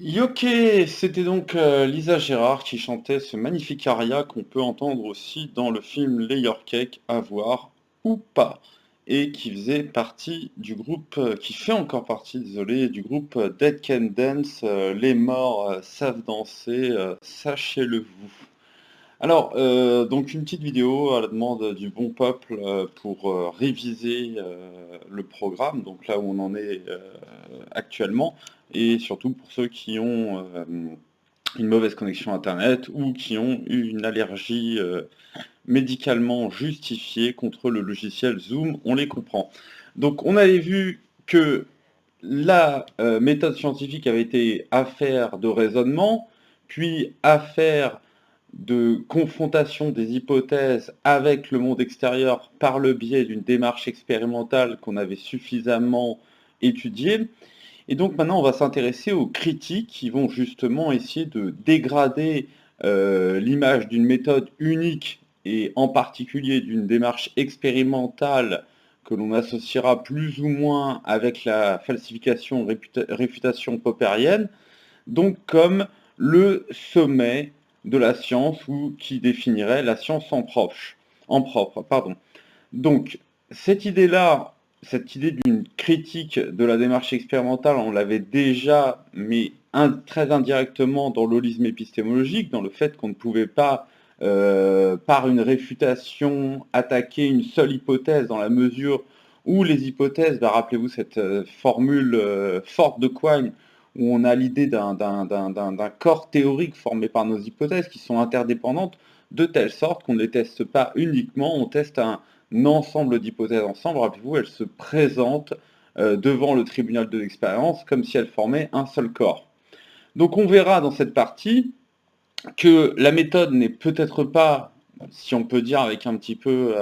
Yoké, c'était donc Lisa Gérard qui chantait ce magnifique aria qu'on peut entendre aussi dans le film Layer Cake, à voir ou pas, et qui faisait partie du groupe, qui fait encore partie, désolé, du groupe Dead Can Dance, les morts savent danser, sachez-le vous. Alors, donc une petite vidéo à la demande du bon peuple pour réviser le programme, donc là où on en est actuellement, et surtout pour ceux qui ont une mauvaise connexion Internet ou qui ont eu une allergie médicalement justifiée contre le logiciel Zoom, on les comprend. Donc on avait vu que la méthode scientifique avait été affaire de raisonnement, puis affaire de confrontation des hypothèses avec le monde extérieur par le biais d'une démarche expérimentale qu'on avait suffisamment étudiée. Et donc maintenant, on va s'intéresser aux critiques qui vont justement essayer de dégrader l'image d'une méthode unique et en particulier d'une démarche expérimentale que l'on associera plus ou moins avec la falsification réfutation popperienne, donc comme le sommet de la science ou qui définirait la science en propre, pardon. Donc, cette idée-là, cette idée d'une critique de la démarche expérimentale, on l'avait déjà, mais très indirectement dans l'holisme épistémologique, dans le fait qu'on ne pouvait pas, par une réfutation, attaquer une seule hypothèse, dans la mesure où les hypothèses, bah, rappelez-vous cette formule forte de Quine, où on a l'idée d'un corps théorique formé par nos hypothèses qui sont interdépendantes, de telle sorte qu'on ne les teste pas uniquement, on teste un ensemble d'hypothèses ensemble. Rappelez-vous, elles se présentent devant le tribunal de l'expérience comme si elles formaient un seul corps. Donc on verra dans cette partie que la méthode n'est peut-être pas, si on peut dire avec un petit peu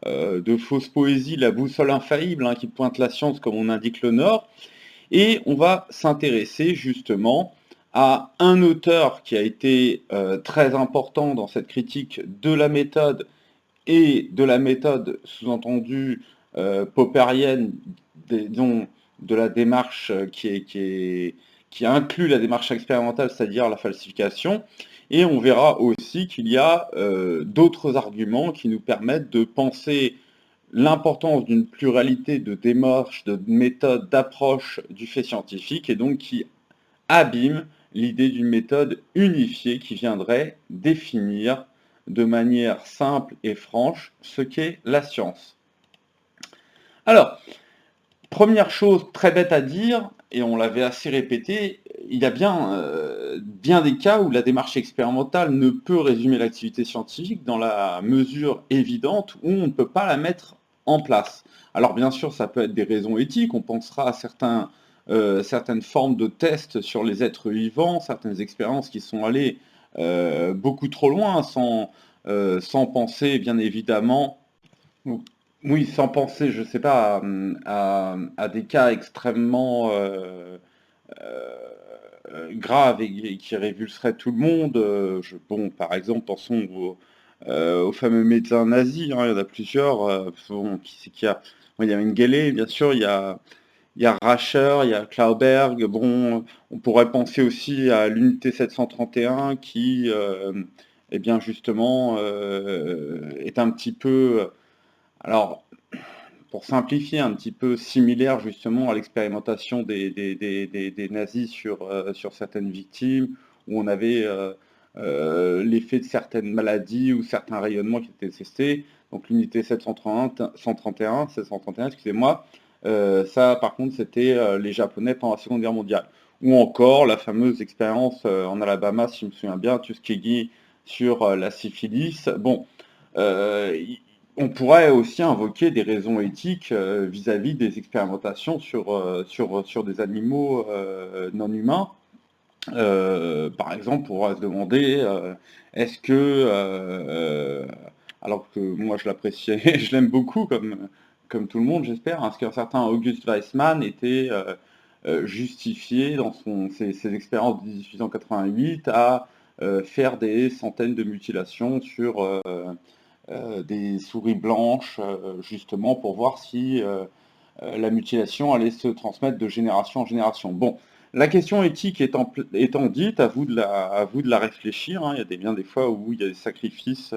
de fausse poésie, la boussole infaillible qui pointe la science comme on indique le Nord, et on va s'intéresser justement à un auteur qui a été très important dans cette critique de la méthode et de la méthode sous-entendue popperienne, dont de la démarche qui inclut la démarche expérimentale, c'est-à-dire la falsification. Et on verra aussi qu'il y a d'autres arguments qui nous permettent de penser l'importance d'une pluralité de démarches, de méthodes, d'approches du fait scientifique, et donc qui abîme l'idée d'une méthode unifiée qui viendrait définir de manière simple et franche ce qu'est la science. Alors, première chose très bête à dire, et on l'avait assez répété, il y a bien des cas où la démarche expérimentale ne peut résumer l'activité scientifique dans la mesure évidente où on ne peut pas la mettre en place. Alors bien sûr, ça peut être des raisons éthiques, on pensera à certaines formes de tests sur les êtres vivants, certaines expériences qui sont allées beaucoup trop loin sans penser bien évidemment oui, sans penser, je sais pas, à des cas extrêmement graves et qui révulseraient tout le monde. Bon, par exemple, pensons aux fameux médecins nazis, il y en a plusieurs. Bon, qui c'est qu'il y a? Bon, il y a Mengele, bien sûr, il y a Rascher, il y a Klauberg. Bon, on pourrait penser aussi à l'unité 731 qui, eh bien, justement, est un petit peu. Alors, pour simplifier, un petit peu similaire justement à l'expérimentation des nazis sur certaines victimes, où on avait l'effet de certaines maladies ou certains rayonnements qui étaient testés. Donc l'unité 731, excusez-moi, ça par contre c'était les Japonais pendant la Seconde Guerre mondiale. Ou encore la fameuse expérience en Alabama, si je me souviens bien, Tuskegee sur la syphilis. Bon, euh, on pourrait aussi invoquer des raisons éthiques vis-à-vis des expérimentations sur des animaux non humains. Par exemple, on pourrait se demander est-ce que, alors que moi je l'appréciais, je l'aime beaucoup comme tout le monde, j'espère, est-ce qu'un certain August Weismann était justifié dans ses expériences de 1888 à faire des centaines de mutilations sur des souris blanches, justement pour voir si la mutilation allait se transmettre de génération en génération. Bon, La question éthique étant dite, à vous de la réfléchir, hein. Il y a bien des fois où il y a des sacrifices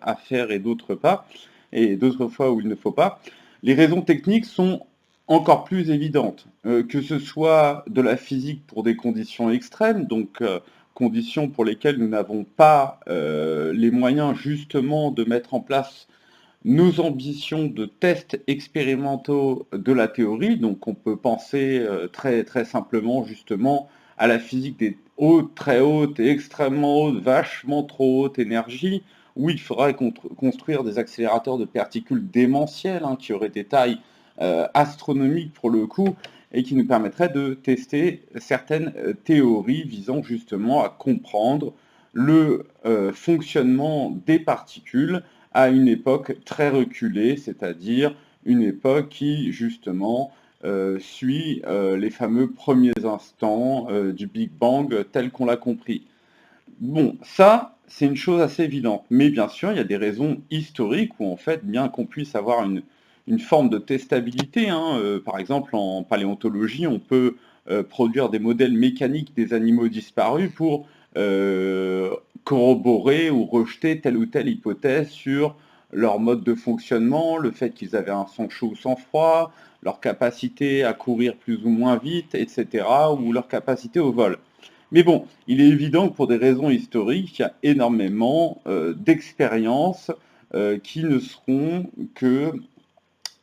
à faire et d'autres pas, et d'autres fois où il ne faut pas. Les raisons techniques sont encore plus évidentes, que ce soit de la physique pour des conditions extrêmes, donc conditions pour lesquelles nous n'avons pas les moyens justement de mettre en place nos ambitions de tests expérimentaux de la théorie. Donc on peut penser très, très simplement justement à la physique des hautes, très hautes et extrêmement hautes, vachement trop hautes énergies, où il faudrait construire des accélérateurs de particules démentielles, hein, qui auraient des tailles astronomiques pour le coup, et qui nous permettraient de tester certaines théories visant justement à comprendre le fonctionnement des particules à une époque très reculée, c'est-à-dire une époque qui, justement, suit les fameux premiers instants du Big Bang tel qu'on l'a compris. Bon, ça, c'est une chose assez évidente. Mais bien sûr, il y a des raisons historiques où, en fait, bien qu'on puisse avoir une forme de testabilité, hein, par exemple, en paléontologie, on peut produire des modèles mécaniques des animaux disparus pour euh, corroborer ou rejeter telle ou telle hypothèse sur leur mode de fonctionnement, le fait qu'ils avaient un sang chaud ou sang froid, leur capacité à courir plus ou moins vite, etc., ou leur capacité au vol. Mais bon, il est évident que pour des raisons historiques, il y a énormément d'expériences qui ne seront que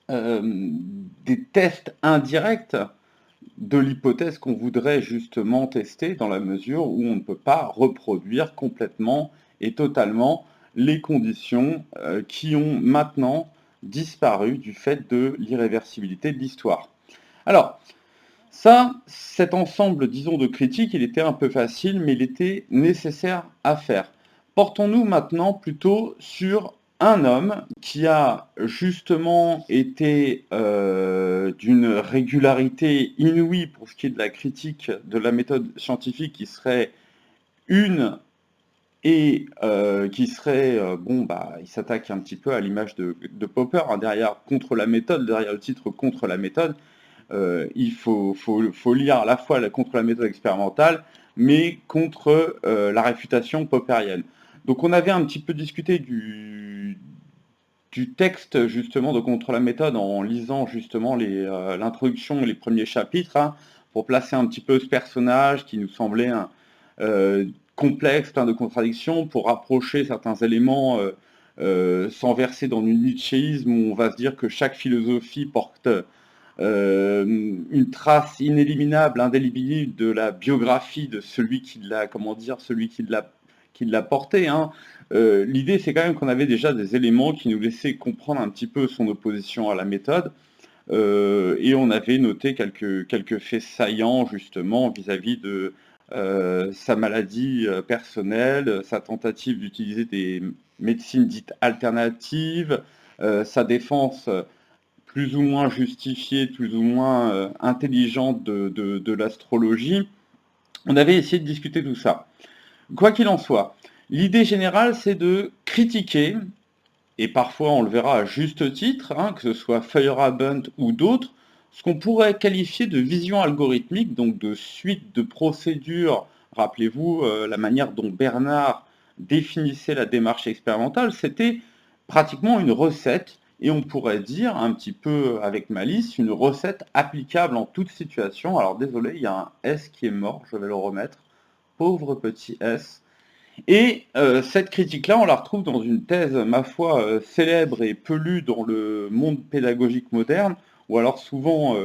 des tests indirects de l'hypothèse qu'on voudrait justement tester dans la mesure où on ne peut pas reproduire complètement et totalement les conditions qui ont maintenant disparu du fait de l'irréversibilité de l'histoire. Alors, ça, cet ensemble, disons, de critiques, il était un peu facile, mais il était nécessaire à faire. Portons-nous maintenant plutôt sur un homme qui a justement été d'une régularité inouïe pour ce qui est de la critique de la méthode scientifique, qui serait une et qui serait, bon, bah, il s'attaque un petit peu à l'image de Popper, hein, derrière contre la méthode, derrière le titre contre la méthode. Il faut lire à la fois contre la méthode expérimentale, mais contre la réfutation popperienne. Donc on avait un petit peu discuté du texte justement de contre la méthode en lisant justement l'introduction et les premiers chapitres, hein, pour placer un petit peu ce personnage qui nous semblait euh, complexe, plein de contradictions, pour rapprocher certains éléments sans verser dans du nietzschéisme où on va se dire que chaque philosophie porte une trace inéliminable, indélébile de la biographie de celui qui l'a, comment dire, celui qui l'a porté, hein. L'idée, c'est quand même qu'on avait déjà des éléments qui nous laissaient comprendre un petit peu son opposition à la méthode, et on avait noté quelques faits saillants justement vis-à-vis de sa maladie personnelle, sa tentative d'utiliser des médecines dites alternatives, sa défense plus ou moins justifiée, plus ou moins intelligente de l'astrologie. On avait essayé de discuter tout ça. Quoi qu'il en soit, l'idée générale, c'est de critiquer, et parfois on le verra à juste titre, hein, que ce soit Feyerabend ou d'autres, ce qu'on pourrait qualifier de vision algorithmique, donc de suite de procédures. Rappelez-vous la manière dont Bernard définissait la démarche expérimentale, c'était pratiquement une recette, et on pourrait dire un petit peu avec malice, une recette applicable en toute situation. Alors désolé, il y a un S qui est mort, je vais le remettre. Pauvre petit S. Et cette critique-là, on la retrouve dans une thèse, ma foi, célèbre et peu lue dans le monde pédagogique moderne, ou alors souvent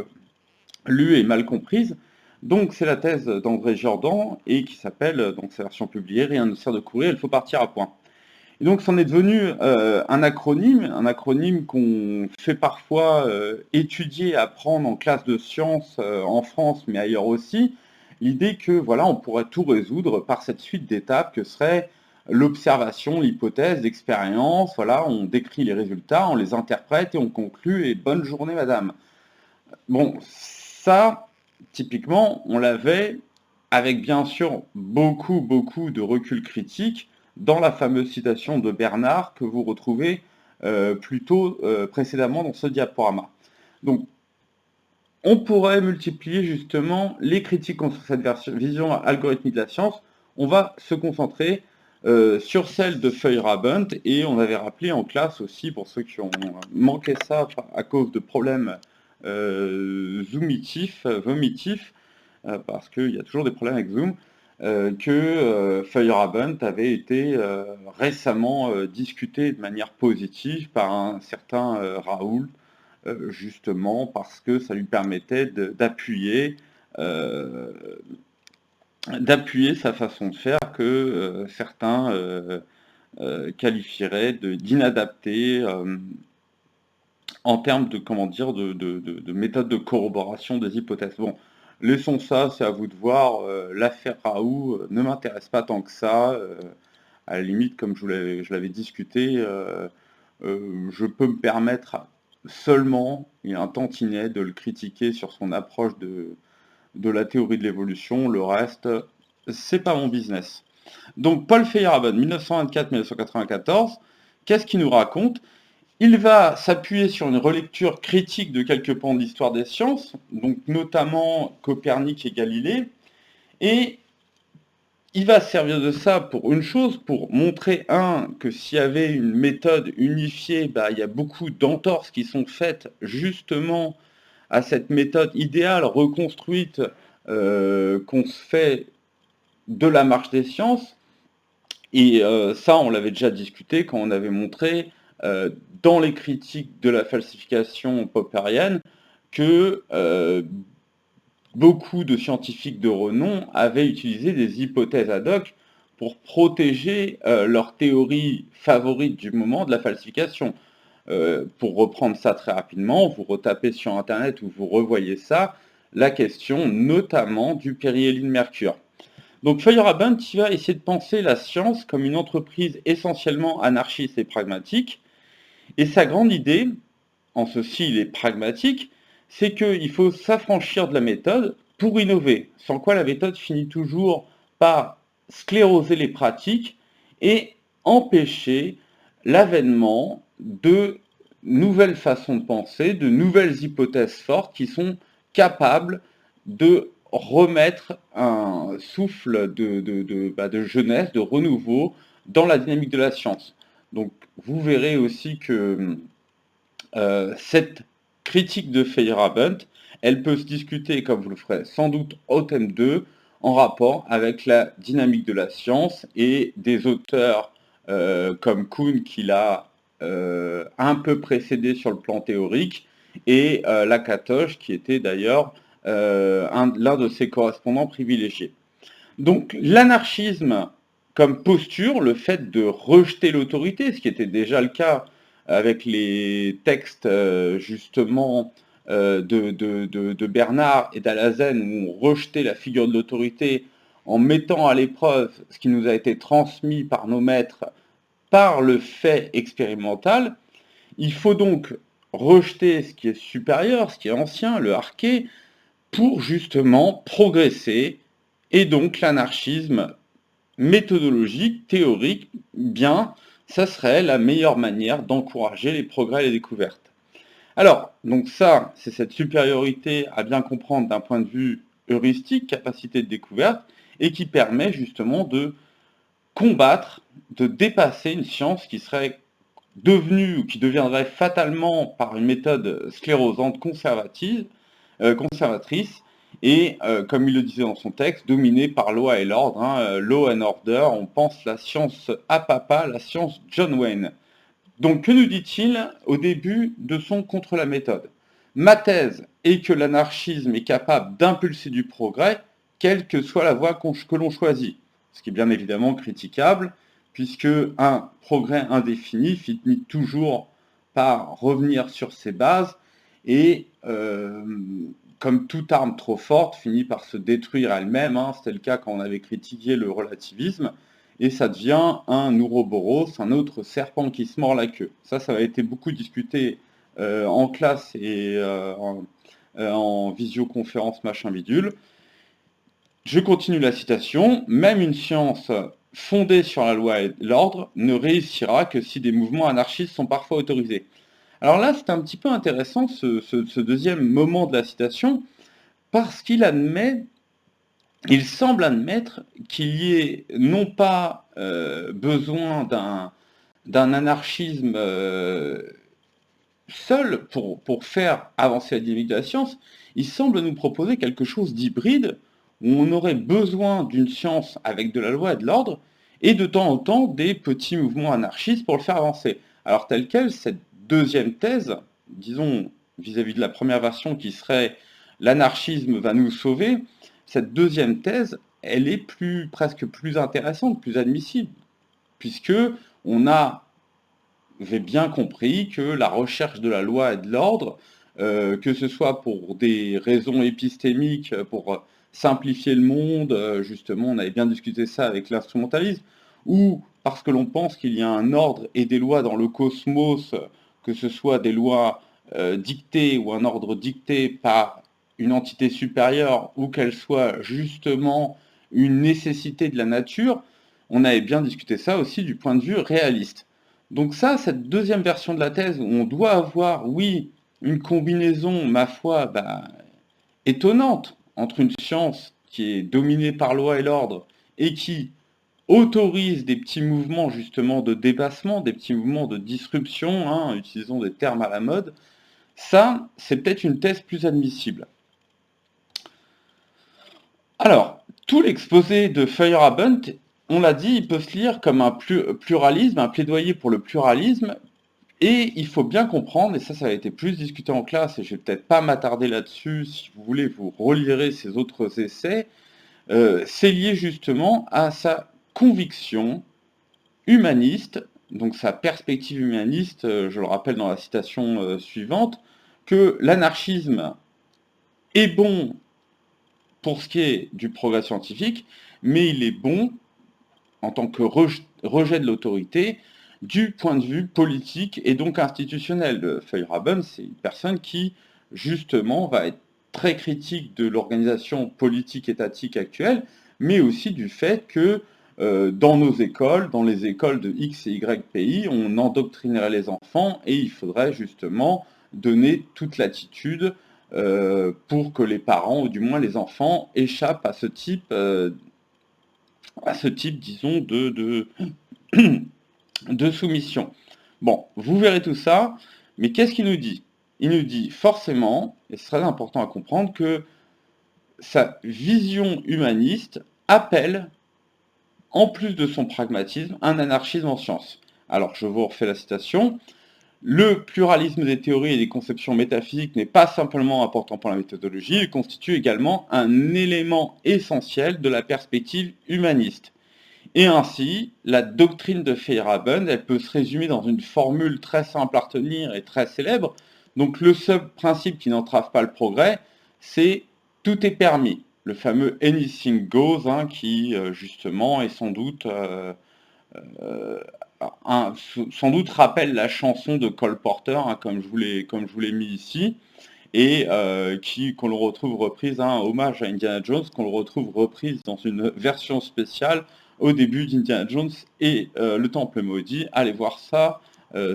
lue et mal comprise. Donc c'est la thèse d'André Jordan, et qui s'appelle, donc sa version publiée, Rien ne sert de courir, il faut partir à point. Et donc c'en est devenu un acronyme qu'on fait parfois étudier, apprendre en classe de sciences en France, mais ailleurs aussi. L'idée que voilà, on pourrait tout résoudre par cette suite d'étapes que serait l'observation, l'hypothèse, l'expérience. Voilà, on décrit les résultats, on les interprète et on conclut. Et bonne journée, madame. Bon, ça, typiquement, on l'avait avec bien sûr beaucoup de recul critique dans la fameuse citation de Bernard que vous retrouvez plutôt précédemment dans ce diaporama. Donc, on pourrait multiplier justement les critiques contre cette vision algorithmique de la science. On va se concentrer sur celle de Feyerabend, et on avait rappelé en classe aussi, pour ceux qui ont manqué ça à cause de problèmes vomitifs, parce qu'il y a toujours des problèmes avec Zoom, que Feyerabend avait été récemment discuté de manière positive par un certain Raoul, justement parce que ça lui permettait d'appuyer sa façon de faire que certains qualifieraient d'inadapté en termes de, comment dire, de méthode de corroboration des hypothèses. Bon, laissons ça, c'est à vous de voir. L'affaire Raoult ne m'intéresse pas tant que ça. À la limite, comme je l'avais discuté, je peux me permettre seulement, il y a un tantinet, de le critiquer sur son approche de la théorie de l'évolution. Le reste, c'est pas mon business. Donc Paul Feyerabend, 1924-1994, qu'est-ce qu'il nous raconte? Il va s'appuyer sur une relecture critique de quelques pans de l'histoire des sciences, donc notamment Copernic et Galilée, et il va servir de ça pour une chose, pour montrer, que s'il y avait une méthode unifiée, il y a beaucoup d'entorses qui sont faites justement à cette méthode idéale reconstruite qu'on se fait de la marche des sciences. Et ça, on l'avait déjà discuté quand on avait montré dans les critiques de la falsification popperienne que beaucoup de scientifiques de renom avaient utilisé des hypothèses ad hoc pour protéger leur théorie favorite du moment de la falsification. Pour reprendre ça très rapidement, vous retapez sur Internet ou vous revoyez ça, la question notamment du périhélie de mercure. Donc Feyerabend va essayer de penser la science comme une entreprise essentiellement anarchiste et pragmatique, et sa grande idée, en ceci il est pragmatique, c'est qu'il faut s'affranchir de la méthode pour innover, sans quoi la méthode finit toujours par scléroser les pratiques et empêcher l'avènement de nouvelles façons de penser, de nouvelles hypothèses fortes qui sont capables de remettre un souffle de jeunesse, de renouveau dans la dynamique de la science. Donc vous verrez aussi que cette critique de Feyerabend, elle peut se discuter, comme vous le ferez sans doute au thème 2, en rapport avec la dynamique de la science et des auteurs comme Kuhn, qui l'a un peu précédé sur le plan théorique, et Lakatos, qui était d'ailleurs l'un de ses correspondants privilégiés. Donc l'anarchisme comme posture, le fait de rejeter l'autorité, ce qui était déjà le cas avec les textes justement de Bernard et d'Alazen, où on rejetait la figure de l'autorité en mettant à l'épreuve ce qui nous a été transmis par nos maîtres par le fait expérimental. Il faut donc rejeter ce qui est supérieur, ce qui est ancien, le arché, pour justement progresser, et donc l'anarchisme méthodologique, théorique, ça serait la meilleure manière d'encourager les progrès et les découvertes. Alors, donc ça, c'est cette supériorité à bien comprendre d'un point de vue heuristique, capacité de découverte, et qui permet justement de combattre, de dépasser une science qui serait devenue, ou qui deviendrait fatalement, par une méthode sclérosante conservatrice, et comme il le disait dans son texte, dominé par loi et l'ordre, law and order, on pense la science à papa, la science John Wayne. Donc que nous dit-il au début de son Contre la méthode? Ma thèse est que l'anarchisme est capable d'impulser du progrès, quelle que soit la voie que l'on choisit. Ce qui est bien évidemment critiquable, puisque un progrès indéfini finit toujours par revenir sur ses bases, et comme toute arme trop forte, finit par se détruire elle-même. C'était le cas quand on avait critiqué le relativisme, et ça devient un Ouroboros, un autre serpent qui se mord la queue. Ça a été beaucoup discuté en classe et en visioconférence machin bidule. Je continue la citation. Même une science fondée sur la loi et l'ordre ne réussira que si des mouvements anarchistes sont parfois autorisés. Alors là, c'est un petit peu intéressant ce deuxième moment de la citation, parce il semble admettre qu'il y ait non pas besoin d'un anarchisme seul pour faire avancer la dynamique de la science, il semble nous proposer quelque chose d'hybride, où on aurait besoin d'une science avec de la loi et de l'ordre, et de temps en temps des petits mouvements anarchistes pour le faire avancer. Alors telle quelle, cette deuxième thèse, disons vis-à-vis de la première version qui serait l'anarchisme va nous sauver, cette deuxième thèse, elle est presque plus intéressante, plus admissible, puisque on a j'ai bien compris que la recherche de la loi et de l'ordre, que ce soit pour des raisons épistémiques, pour simplifier le monde, justement, on avait bien discuté ça avec l'instrumentalisme, ou parce que l'on pense qu'il y a un ordre et des lois dans le cosmos, que ce soit des lois dictées ou un ordre dicté par une entité supérieure, ou qu'elle soit justement une nécessité de la nature, on avait bien discuté ça aussi du point de vue réaliste. Donc ça, cette deuxième version de la thèse, où on doit avoir, oui, une combinaison, ma foi, étonnante entre une science qui est dominée par loi et l'ordre et qui autorise des petits mouvements justement de dépassement, des petits mouvements de disruption, hein, utilisons des termes à la mode, ça, c'est peut-être une thèse plus admissible. Alors, tout l'exposé de Feyerabend, on l'a dit, il peut se lire comme un pluralisme, un plaidoyer pour le pluralisme. Et il faut bien comprendre, et ça a été plus discuté en classe, et je vais peut-être pas m'attarder là-dessus, si vous voulez, vous relirez ces autres essais, c'est lié justement à sa conviction humaniste, donc sa perspective humaniste, je le rappelle dans la citation suivante, que l'anarchisme est bon pour ce qui est du progrès scientifique, mais il est bon en tant que rejet de l'autorité du point de vue politique et donc institutionnel. Feyerabend, c'est une personne qui, justement, va être très critique de l'organisation politique étatique actuelle, mais aussi du fait que dans nos écoles, dans les écoles de X et Y pays, on endoctrinerait les enfants et il faudrait justement donner toute l'attitude pour que les parents, ou du moins les enfants, échappent à ce type, disons, de soumission. Bon, vous verrez tout ça, mais qu'est-ce qu'il nous dit? Il nous dit forcément, et c'est très important à comprendre, que sa vision humaniste appelle, en plus de son pragmatisme, un anarchisme en sciences. Alors, je vous refais la citation. Le pluralisme des théories et des conceptions métaphysiques n'est pas simplement important pour la méthodologie, il constitue également un élément essentiel de la perspective humaniste. Et ainsi, la doctrine de Feyerabend, elle peut se résumer dans une formule très simple à retenir et très célèbre. Donc le seul principe qui n'entrave pas le progrès, c'est tout est permis. Le fameux anything goes, hein, qui justement est euh, sans doute rappelle la chanson de Cole Porter, hein, comme je vous l'ai mis ici, et qu'on le retrouve reprise, un hommage à Indiana Jones, qu'on le retrouve reprise dans une version spéciale au début d'Indiana Jones et le Temple Maudit. Allez voir ça,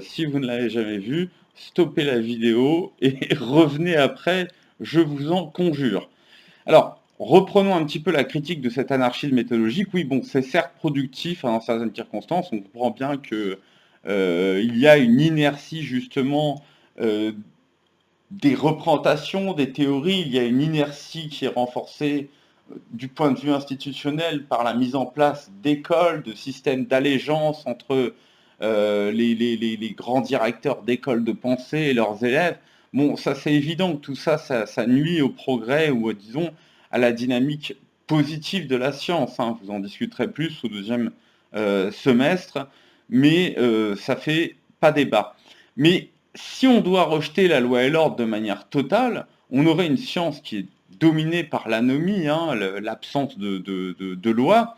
si vous ne l'avez jamais vu, stoppez la vidéo et revenez après, je vous en conjure. Alors, reprenons un petit peu la critique de cet anarchisme méthodologique. Oui, bon, c'est certes productif, hein, dans certaines circonstances, on comprend bien que il y a une inertie justement des représentations, des théories, il y a une inertie qui est renforcée du point de vue institutionnel par la mise en place d'écoles, de systèmes d'allégeance entre les grands directeurs d'écoles de pensée et leurs élèves. Bon, ça c'est évident que tout ça, ça nuit au progrès ou disons à la dynamique positive de la science, hein. Vous en discuterez plus au deuxième semestre, mais ça fait pas débat. Mais si on doit rejeter la loi et l'ordre de manière totale, on aurait une science qui est dominée par l'anomie, hein, l'absence de loi,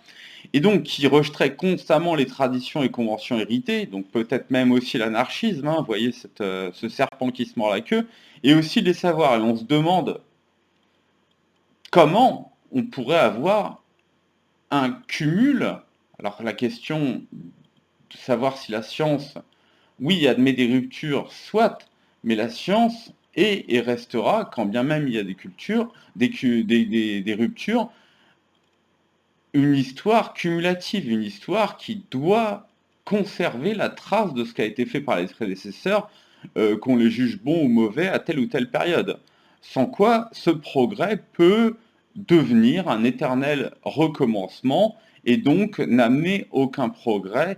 et donc qui rejeterait constamment les traditions et conventions héritées, donc peut-être même aussi l'anarchisme, hein, vous voyez ce serpent qui se mord la queue, et aussi les savoirs. Et on se demande comment on pourrait avoir un cumul, alors la question de savoir si la science, oui, admet des ruptures, soit, Mais la science est et restera, quand bien même il y a des cultures, des ruptures, une histoire cumulative, une histoire qui doit conserver la trace de ce qui a été fait par les prédécesseurs, qu'on les juge bons ou mauvais à telle ou telle période. Sans quoi, ce progrès peut devenir un éternel recommencement et donc n'amener aucun progrès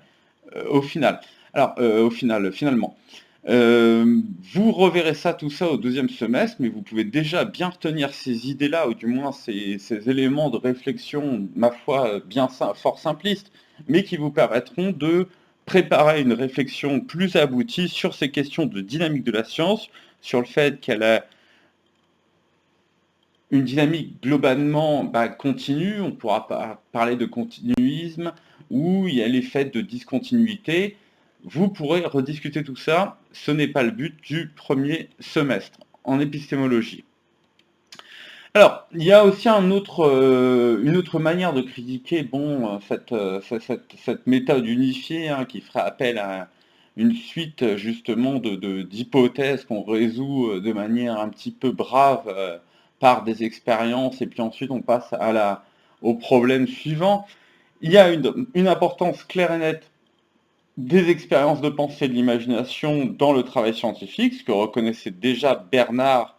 au final. Alors, finalement. Vous reverrez ça, tout ça au deuxième semestre, mais vous pouvez déjà bien retenir ces idées-là, ou du moins ces éléments de réflexion, ma foi, fort simplistes, mais qui vous permettront de préparer une réflexion plus aboutie sur ces questions de dynamique de la science, sur le fait qu'elle a une dynamique globalement continue, on pourra parler de continuisme, où il y a l'effet de discontinuité. Vous pourrez rediscuter tout ça, ce n'est pas le but du premier semestre en épistémologie. Alors, il y a aussi une autre manière de critiquer cette méthode unifiée qui ferait appel à une suite justement d'hypothèses qu'on résout de manière un petit peu brave par des expériences et puis ensuite on passe au problème suivant. Il y a une importance claire et nette des expériences de pensée et de l'imagination dans le travail scientifique, ce que reconnaissait déjà Bernard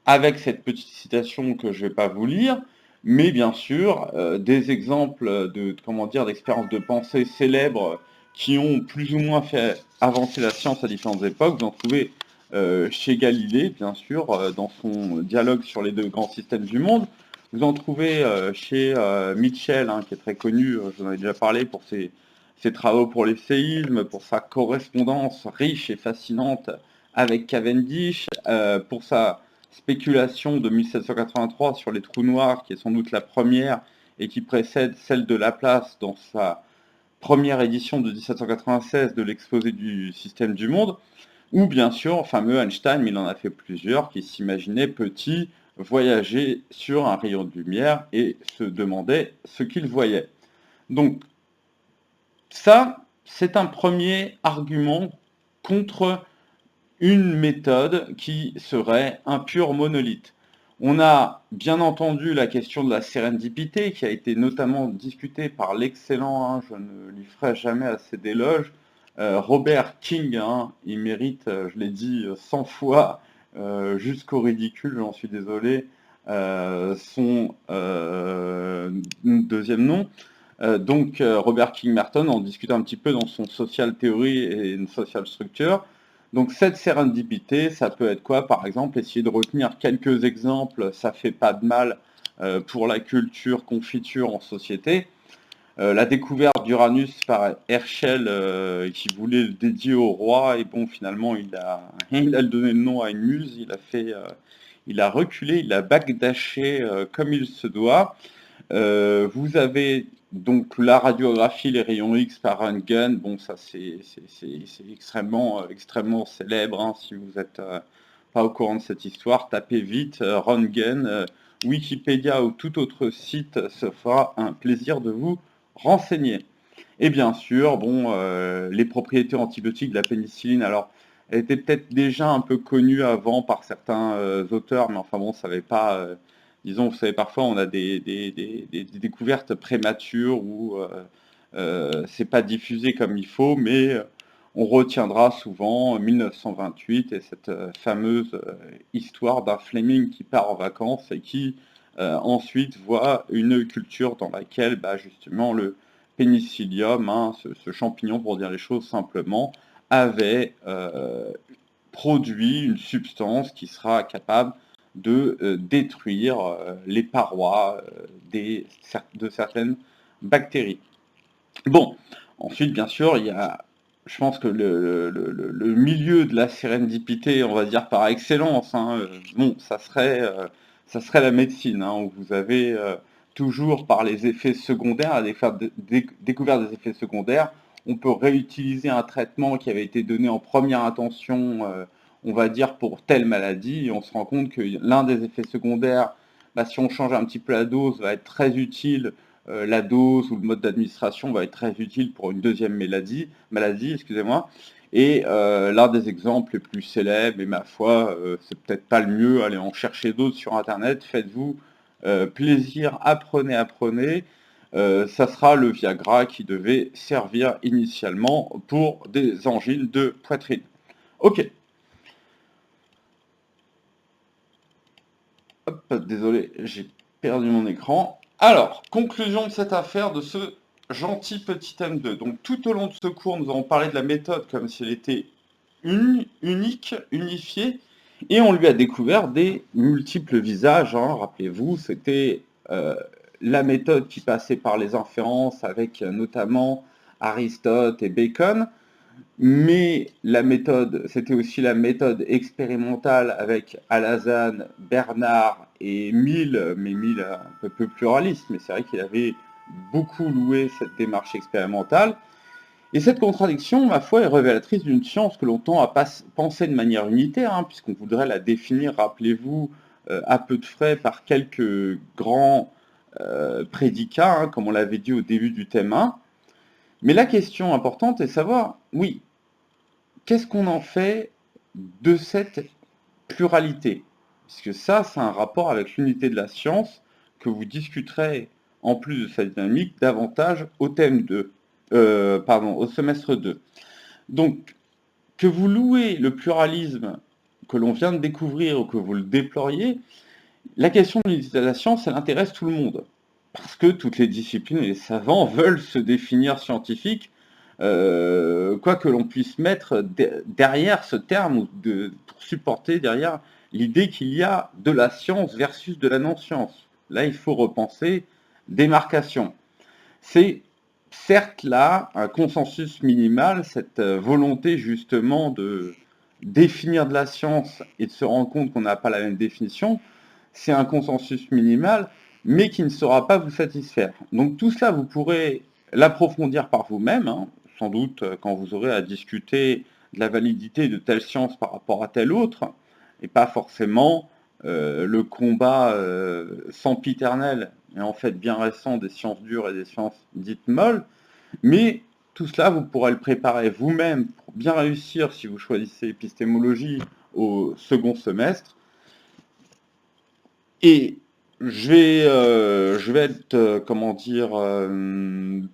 avec cette petite citation que je ne vais pas vous lire, mais bien sûr, des exemples d'expériences de pensée célèbres qui ont plus ou moins fait avancer la science à différentes époques. Vous en trouvez chez Galilée, bien sûr, dans son dialogue sur les deux grands systèmes du monde. Vous en trouvez chez Mitchell, qui est très connu, j'en avais déjà parlé, pour ses travaux pour les séismes, pour sa correspondance riche et fascinante avec Cavendish, pour sa spéculation de 1783 sur les trous noirs, qui est sans doute la première et qui précède celle de Laplace dans sa première édition de 1796 de l'exposé du système du monde, ou bien sûr, le fameux Einstein, mais il en a fait plusieurs, qui s'imaginait petit, voyager sur un rayon de lumière et se demandait ce qu'il voyait. Donc, ça, c'est un premier argument contre une méthode qui serait un pur monolithe. On a bien entendu la question de la sérendipité qui a été notamment discutée par l'excellent, je ne lui ferai jamais assez d'éloges, Robert King. Il mérite, je l'ai dit 100 fois, jusqu'au ridicule, j'en suis désolé, son deuxième nom. Robert King Merton en discute un petit peu dans son Social Theory et une Social Structure. Donc cette sérendipité, ça peut être quoi? Par exemple, essayer de retenir quelques exemples, ça fait pas de mal pour la culture confiture en société. La découverte d'Uranus par Herschel, qui voulait le dédier au roi, et bon, finalement, il a donné le nom à une muse, il a reculé, il a backdashé comme il se doit. Vous avez donc la radiographie, les rayons X par Röntgen. Bon, ça c'est extrêmement célèbre. Si vous n'êtes pas au courant de cette histoire, tapez vite Röntgen. Wikipédia ou tout autre site se fera un plaisir de vous renseigner. Et bien sûr, les propriétés antibiotiques de la pénicilline. Alors, elle était peut-être déjà un peu connue avant par certains auteurs, mais enfin bon, ça n'avait pas disons, vous savez, parfois on a des découvertes prématures où c'est pas diffusé comme il faut, mais on retiendra souvent 1928 et cette fameuse histoire d'un Fleming qui part en vacances et qui ensuite voit une culture dans laquelle justement le pénicillium, ce champignon pour dire les choses simplement, avait produit une substance qui sera capable de détruire les parois de certaines bactéries. Bon, ensuite, bien sûr, il y a, je pense que le milieu de la sérendipité, on va dire par excellence, ça serait la médecine, où vous avez toujours par les effets secondaires, la découverte des effets secondaires, on peut réutiliser un traitement qui avait été donné en première intention, on va dire pour telle maladie, et on se rend compte que l'un des effets secondaires, si on change un petit peu la dose, va être très utile. La dose ou le mode d'administration va être très utile pour une deuxième maladie, excusez-moi. Et l'un des exemples les plus célèbres, et ma foi, c'est peut-être pas le mieux, allez en chercher d'autres sur internet, faites-vous plaisir, apprenez, apprenez. Ça sera le Viagra qui devait servir initialement pour des angines de poitrine. Ok. Hop, désolé, j'ai perdu mon écran. Alors, conclusion de cette affaire, de ce gentil petit M2. Donc, tout au long de ce cours, nous avons parlé de la méthode comme si elle était unique, unifiée, et on lui a découvert des multiples visages, hein. Rappelez-vous, c'était la méthode qui passait par les inférences avec notamment Aristote et Bacon, mais la méthode, c'était aussi la méthode expérimentale avec Alhazen, Bernard et Mill, mais Mill un peu plus pluraliste, mais c'est vrai qu'il avait beaucoup loué cette démarche expérimentale. Et cette contradiction, ma foi, est révélatrice d'une science que l'on tend à penser de manière unitaire, hein, puisqu'on voudrait la définir, rappelez-vous, à peu de frais par quelques grands prédicats, hein, comme on l'avait dit au début du thème 1. Mais la question importante est de savoir, oui, qu'est-ce qu'on en fait de cette pluralité? Puisque ça, c'est un rapport avec l'unité de la science que vous discuterez, en plus de cette dynamique, davantage au thème 2, au semestre 2. Donc, que vous louez le pluralisme que l'on vient de découvrir ou que vous le déploriez, la question de l'unité de la science, elle intéresse tout le monde. Parce que toutes les disciplines et les savants veulent se définir scientifiques, quoi que l'on puisse mettre derrière ce terme, ou pour supporter derrière l'idée qu'il y a de la science versus de la non-science. Là, il faut repenser démarcation. C'est certes là un consensus minimal, cette volonté justement de définir de la science et de se rendre compte qu'on n'a pas la même définition, c'est un consensus minimal, mais qui ne saura pas vous satisfaire. Donc tout cela, vous pourrez l'approfondir par vous-même, hein, sans doute quand vous aurez à discuter de la validité de telle science par rapport à telle autre, et pas forcément le combat sempiternel et en fait bien récent des sciences dures et des sciences dites molles, mais tout cela, vous pourrez le préparer vous-même pour bien réussir si vous choisissez épistémologie au second semestre. Et je vais être,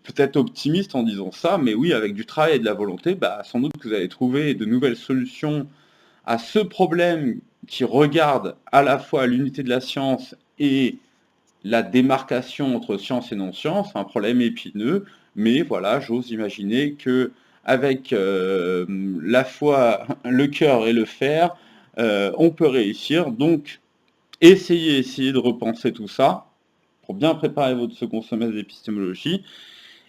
peut-être optimiste en disant ça, mais oui, avec du travail et de la volonté, bah, sans doute que vous allez trouver de nouvelles solutions à ce problème qui regarde à la fois l'unité de la science et la démarcation entre science et non-science, un problème épineux, mais voilà, j'ose imaginer que avec la foi, le cœur et le fer, on peut réussir. Donc, essayez de repenser tout ça pour bien préparer votre second semestre d'épistémologie.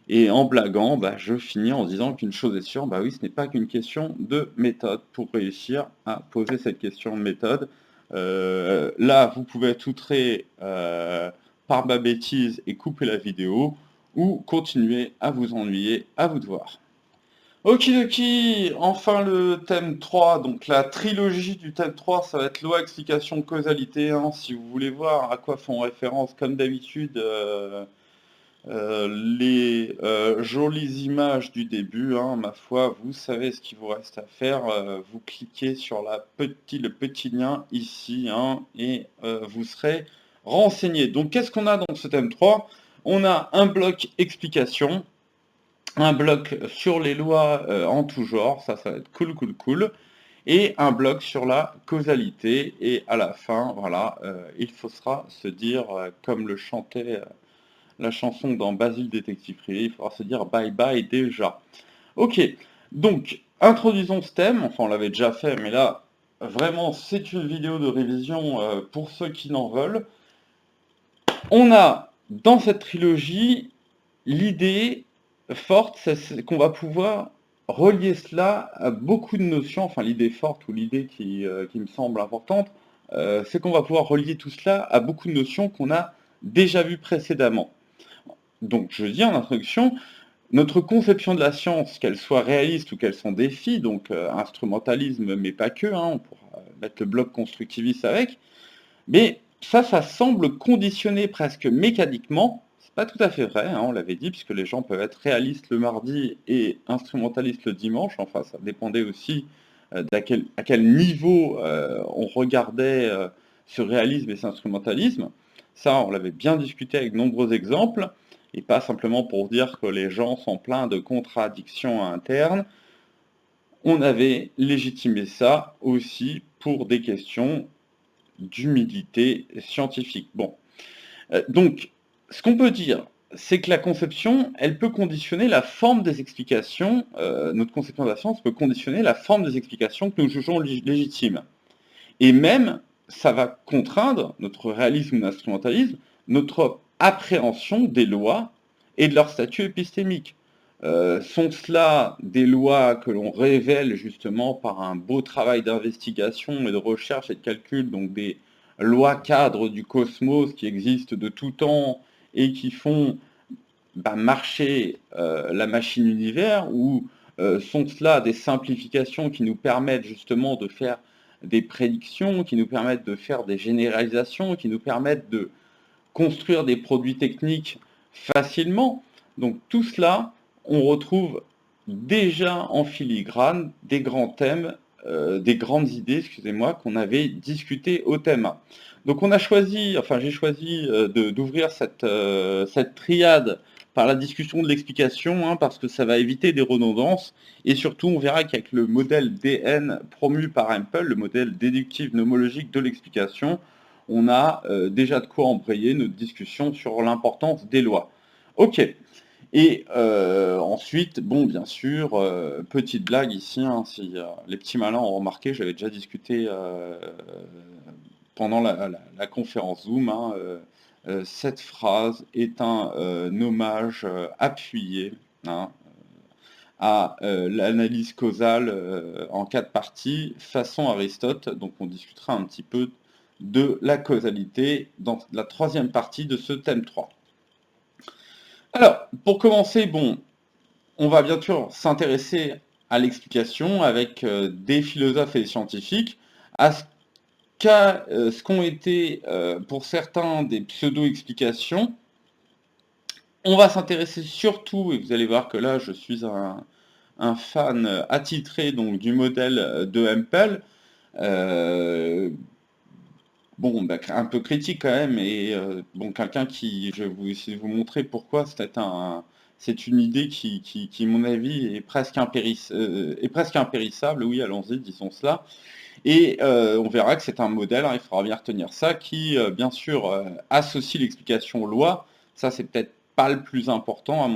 Et en blaguant, bah, je finis en disant qu'une chose est sûre, bah oui, ce n'est pas qu'une question de méthode pour réussir à poser cette question de méthode. Là, vous pouvêtre outrer par ma bêtise et couper la vidéo, ou continuer à vous ennuyer, à vous de voir. Okidoki, enfin le thème 3, donc la trilogie du thème 3, ça va être loi, explication, causalité, hein, si vous voulez voir à quoi font référence, comme d'habitude, les jolies images du début, hein, ma foi, vous savez ce qu'il vous reste à faire, vous cliquez sur le petit lien ici, hein, et vous serez renseigné. Donc qu'est-ce qu'on a dans ce thème 3? On a un bloc explication, un bloc sur les lois en tout genre, ça va être cool, et un bloc sur la causalité, et à la fin, voilà, il faudra se dire, comme le chantait la chanson dans Basile Détective Privé, il faudra se dire bye bye déjà. Ok, donc, introduisons ce thème, enfin on l'avait déjà fait, mais là, vraiment, c'est une vidéo de révision pour ceux qui n'en veulent. On a, dans cette trilogie, l'idée forte, c'est qu'on va pouvoir relier cela à beaucoup de notions, enfin l'idée forte ou l'idée qui me semble importante, c'est qu'on va pouvoir relier tout cela à beaucoup de notions qu'on a déjà vues précédemment. Donc je dis en introduction, notre conception de la science, qu'elle soit réaliste ou qu'elle s'en défie, donc instrumentalisme mais pas que, hein, on pourra mettre le bloc constructiviste avec, mais ça semble conditionner presque mécaniquement, Pas tout à fait vrai, hein, on l'avait dit, puisque les gens peuvent être réalistes le mardi et instrumentalistes le dimanche. Enfin, ça dépendait aussi à quel niveau on regardait ce réalisme et cet instrumentalisme. Ça, on l'avait bien discuté avec de nombreux exemples, et pas simplement pour dire que les gens sont pleins de contradictions internes. On avait légitimé ça aussi pour des questions d'humilité scientifique. Bon, donc, ce qu'on peut dire, c'est que la conception, elle peut conditionner la forme des explications, notre conception de la science peut conditionner la forme des explications que nous jugeons légitimes. Et même, ça va contraindre notre réalisme ou instrumentalisme, notre appréhension des lois et de leur statut épistémique. Sont cela des lois que l'on révèle justement par un beau travail d'investigation et de recherche et de calcul, donc des lois cadres du cosmos qui existent de tout temps et qui font marcher la machine univers, ou sont cela des simplifications qui nous permettent justement de faire des prédictions, qui nous permettent de faire des généralisations, qui nous permettent de construire des produits techniques facilement. Donc tout cela, on retrouve déjà en filigrane des grands thèmes, des grandes idées, excusez-moi, qu'on avait discutées au thème. Donc on a choisi, enfin j'ai choisi d'ouvrir cette triade par la discussion de l'explication, hein, parce que ça va éviter des redondances, et surtout on verra qu'avec le modèle DN promu par Hempel, le modèle déductif nomologique de l'explication, on a déjà de quoi embrayer notre discussion sur l'importance des lois. Ok. Et ensuite, bon, bien sûr, petite blague ici, hein, si les petits malins ont remarqué, j'avais déjà discuté pendant la conférence Zoom, hein, cette phrase est un hommage appuyé, hein, à l'analyse causale en 4 parties, façon Aristote. Donc on discutera un petit peu de la causalité dans la 3e partie de ce thème 3. Alors, pour commencer, bon, on va bien sûr s'intéresser à l'explication avec des philosophes et des scientifiques, à ce qu'ont été pour certains des pseudo-explications. On va s'intéresser surtout, et vous allez voir que là je suis un fan attitré donc, du modèle de Hempel, bon, un peu critique quand même, et bon, quelqu'un qui, je vais essayer de vous montrer pourquoi c'est une idée qui, à mon avis, est presque impérissable, oui, allons-y, disons cela, et on verra que c'est un modèle, hein, il faudra bien retenir ça, qui, bien sûr, associe l'explication aux lois. Ça, c'est peut-être pas le plus important, à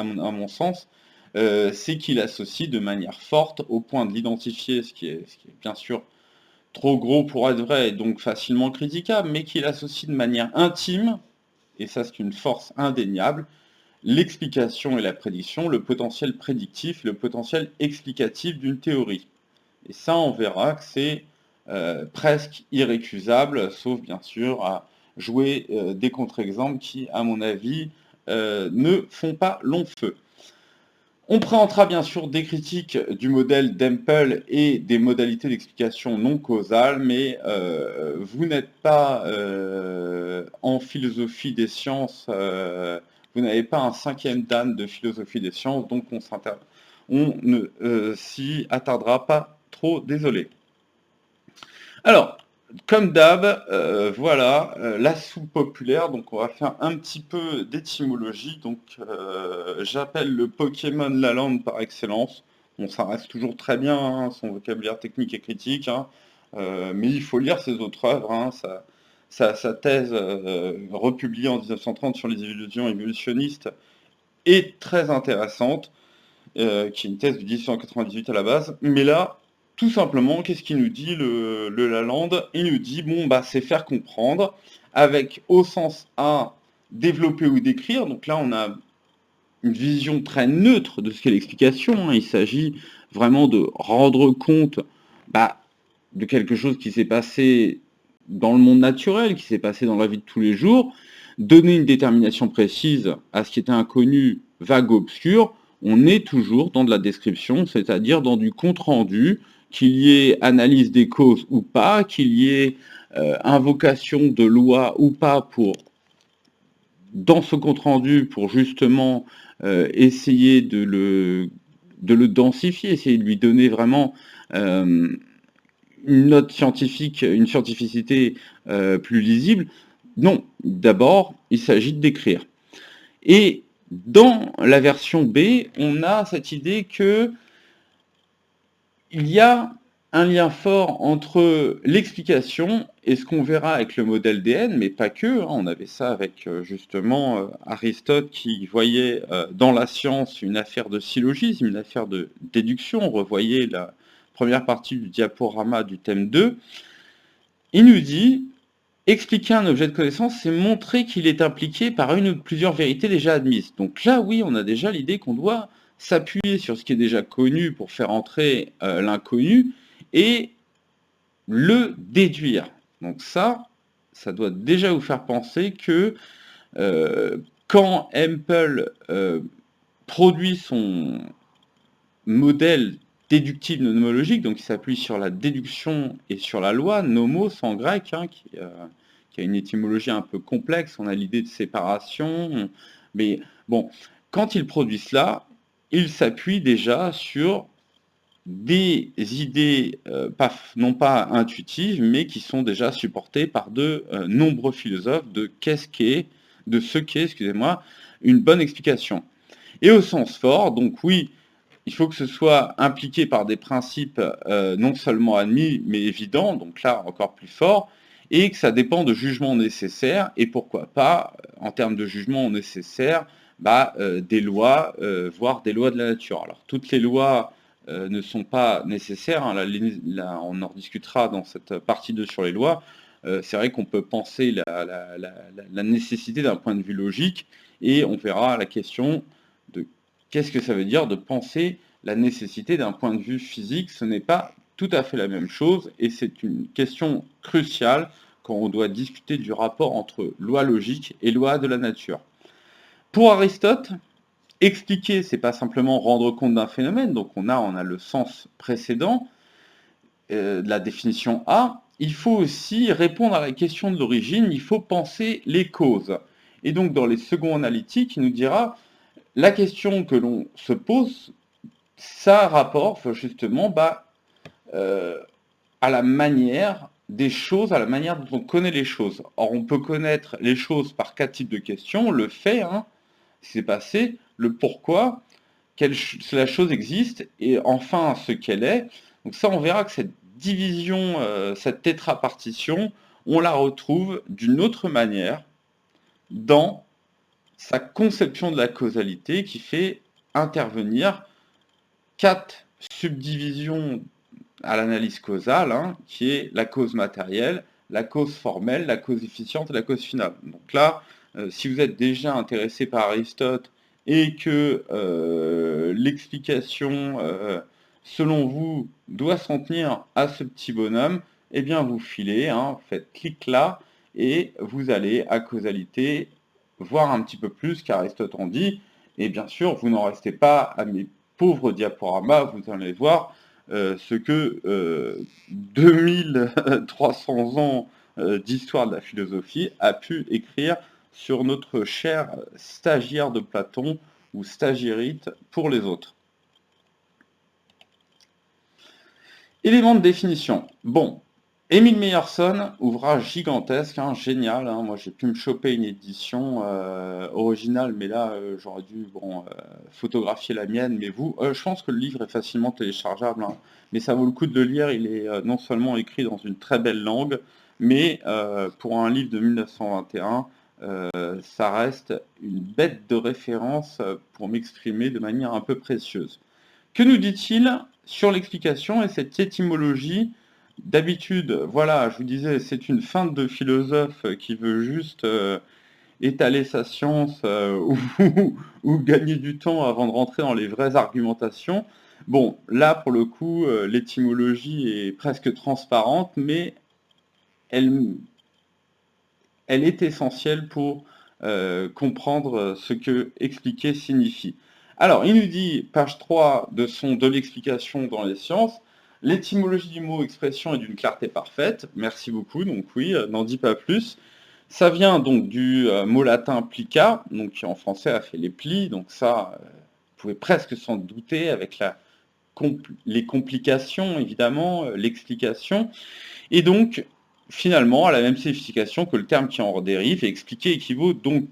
mon sens, c'est qu'il associe de manière forte, au point de l'identifier, ce qui est bien sûr trop gros pour être vrai et donc facilement critiquable, mais qu'il associe de manière intime, et ça c'est une force indéniable, l'explication et la prédiction, le potentiel prédictif, le potentiel explicatif d'une théorie. Et ça, on verra que c'est presque irrécusable, sauf bien sûr à jouer des contre-exemples qui, à mon avis, ne font pas long feu. On présentera bien sûr des critiques du modèle d'Hempel et des modalités d'explication non causale, mais vous n'êtes pas en philosophie des sciences, vous n'avez pas un 5e dan de philosophie des sciences, donc on ne s'y attardera pas trop, désolé. Alors, comme d'hab, voilà, la soupe populaire, donc on va faire un petit peu d'étymologie, donc j'appelle le Pokémon Lalande par excellence. Bon, ça reste toujours très bien, hein, son vocabulaire technique et critique, hein, mais il faut lire ses autres œuvres, hein, sa thèse republiée en 1930 sur les illusions évolutionnistes est très intéressante, qui est une thèse de 1898 à la base, mais là, tout simplement, qu'est-ce qu'il nous dit le Lalande? Il nous dit, bon, bah, c'est faire comprendre, avec au sens A, développer ou décrire, donc là on a une vision très neutre de ce qu'est l'explication, hein. Il s'agit vraiment de rendre compte de quelque chose qui s'est passé dans le monde naturel, qui s'est passé dans la vie de tous les jours, donner une détermination précise à ce qui était inconnu, vague, obscur. On est toujours dans de la description, c'est-à-dire dans du compte-rendu, qu'il y ait analyse des causes ou pas, qu'il y ait invocation de loi ou pas pour dans ce compte-rendu pour justement essayer de le densifier, essayer de lui donner vraiment une note scientifique, une scientificité plus lisible. Non, d'abord, il s'agit d'écrire. Et dans la version B, on a cette idée que il y a un lien fort entre l'explication et ce qu'on verra avec le modèle DN, mais pas que, hein. On avait ça avec justement Aristote qui voyait dans la science une affaire de syllogisme, une affaire de déduction. On revoyait la première partie du diaporama du thème 2. Il nous dit, expliquer un objet de connaissance, c'est montrer qu'il est impliqué par une ou plusieurs vérités déjà admises. Donc là, oui, on a déjà l'idée qu'on doit s'appuyer sur ce qui est déjà connu pour faire entrer l'inconnu et le déduire. Donc ça doit déjà vous faire penser que quand Hempel produit son modèle déductif nomologique, donc il s'appuie sur la déduction et sur la loi, nomos en grec, hein, qui a une étymologie un peu complexe, on a l'idée de séparation, mais bon, quand il produit cela, il s'appuie déjà sur des idées non pas intuitives, mais qui sont déjà supportées par de nombreux philosophes de ce qu'est, excusez-moi, une bonne explication. Et au sens fort, donc oui, il faut que ce soit impliqué par des principes non seulement admis, mais évidents, donc là encore plus fort, et que ça dépend de jugements nécessaires, et pourquoi pas, en termes de jugements nécessaires, des lois, voire des lois de la nature. Alors toutes les lois ne sont pas nécessaires, hein, on en discutera dans cette partie 2 sur les lois. C'est vrai qu'on peut penser la nécessité d'un point de vue logique, et on verra la question de qu'est-ce que ça veut dire de penser la nécessité d'un point de vue physique. Ce n'est pas tout à fait la même chose, et c'est une question cruciale quand on doit discuter du rapport entre loi logique et loi de la nature. Pour Aristote, expliquer, c'est pas simplement rendre compte d'un phénomène, donc on a le sens précédent de la définition A. Il faut aussi répondre à la question de l'origine, il faut penser les causes. Et donc dans les seconds analytiques, il nous dira la question que l'on se pose, ça rapporte justement à la manière des choses, à la manière dont on connaît les choses. Or, on peut connaître les choses par 4 types de questions, le fait, hein, ce qui s'est passé, le pourquoi, la chose existe, et enfin ce qu'elle est. Donc ça, on verra que cette division, cette tétrapartition, on la retrouve d'une autre manière dans sa conception de la causalité qui fait intervenir 4 subdivisions à l'analyse causale, hein, qui est la cause matérielle, la cause formelle, la cause efficiente et la cause finale. Donc là, si vous êtes déjà intéressé par Aristote et que l'explication, selon vous, doit s'en tenir à ce petit bonhomme, eh bien vous filez, hein, faites clic là, et vous allez à causalité voir un petit peu plus qu'Aristote en dit, et bien sûr, vous n'en restez pas à mes pauvres diaporamas, vous allez voir ce que 2300 ans d'histoire de la philosophie a pu écrire sur notre cher stagiaire de Platon, ou stagiairite pour les autres. Éléments de définition. Bon, Émile Meyerson, ouvrage gigantesque, hein, génial, hein. Moi j'ai pu me choper une édition originale, mais là j'aurais dû photographier la mienne, mais je pense que le livre est facilement téléchargeable, hein, mais ça vaut le coup de le lire. Il est non seulement écrit dans une très belle langue, mais pour un livre de 1921, ça reste une bête de référence pour m'exprimer de manière un peu précieuse. Que nous dit-il sur l'explication et cette étymologie? D'habitude, voilà, je vous disais, c'est une feinte de philosophe qui veut juste étaler sa science ou gagner du temps avant de rentrer dans les vraies argumentations. Bon, là, pour le coup, l'étymologie est presque transparente, mais elle est essentielle pour comprendre ce que expliquer signifie. Alors, il nous dit, page 3 de l'explication dans les sciences, l'étymologie du mot expression est d'une clarté parfaite. Merci beaucoup, donc oui, n'en dis pas plus. Ça vient donc du mot latin plica, donc qui en français a fait les plis, donc ça, vous pouvez presque s'en douter avec les complications, évidemment, l'explication. Et donc, finalement, à la même signification que le terme qui en dérive, et expliquer équivaut donc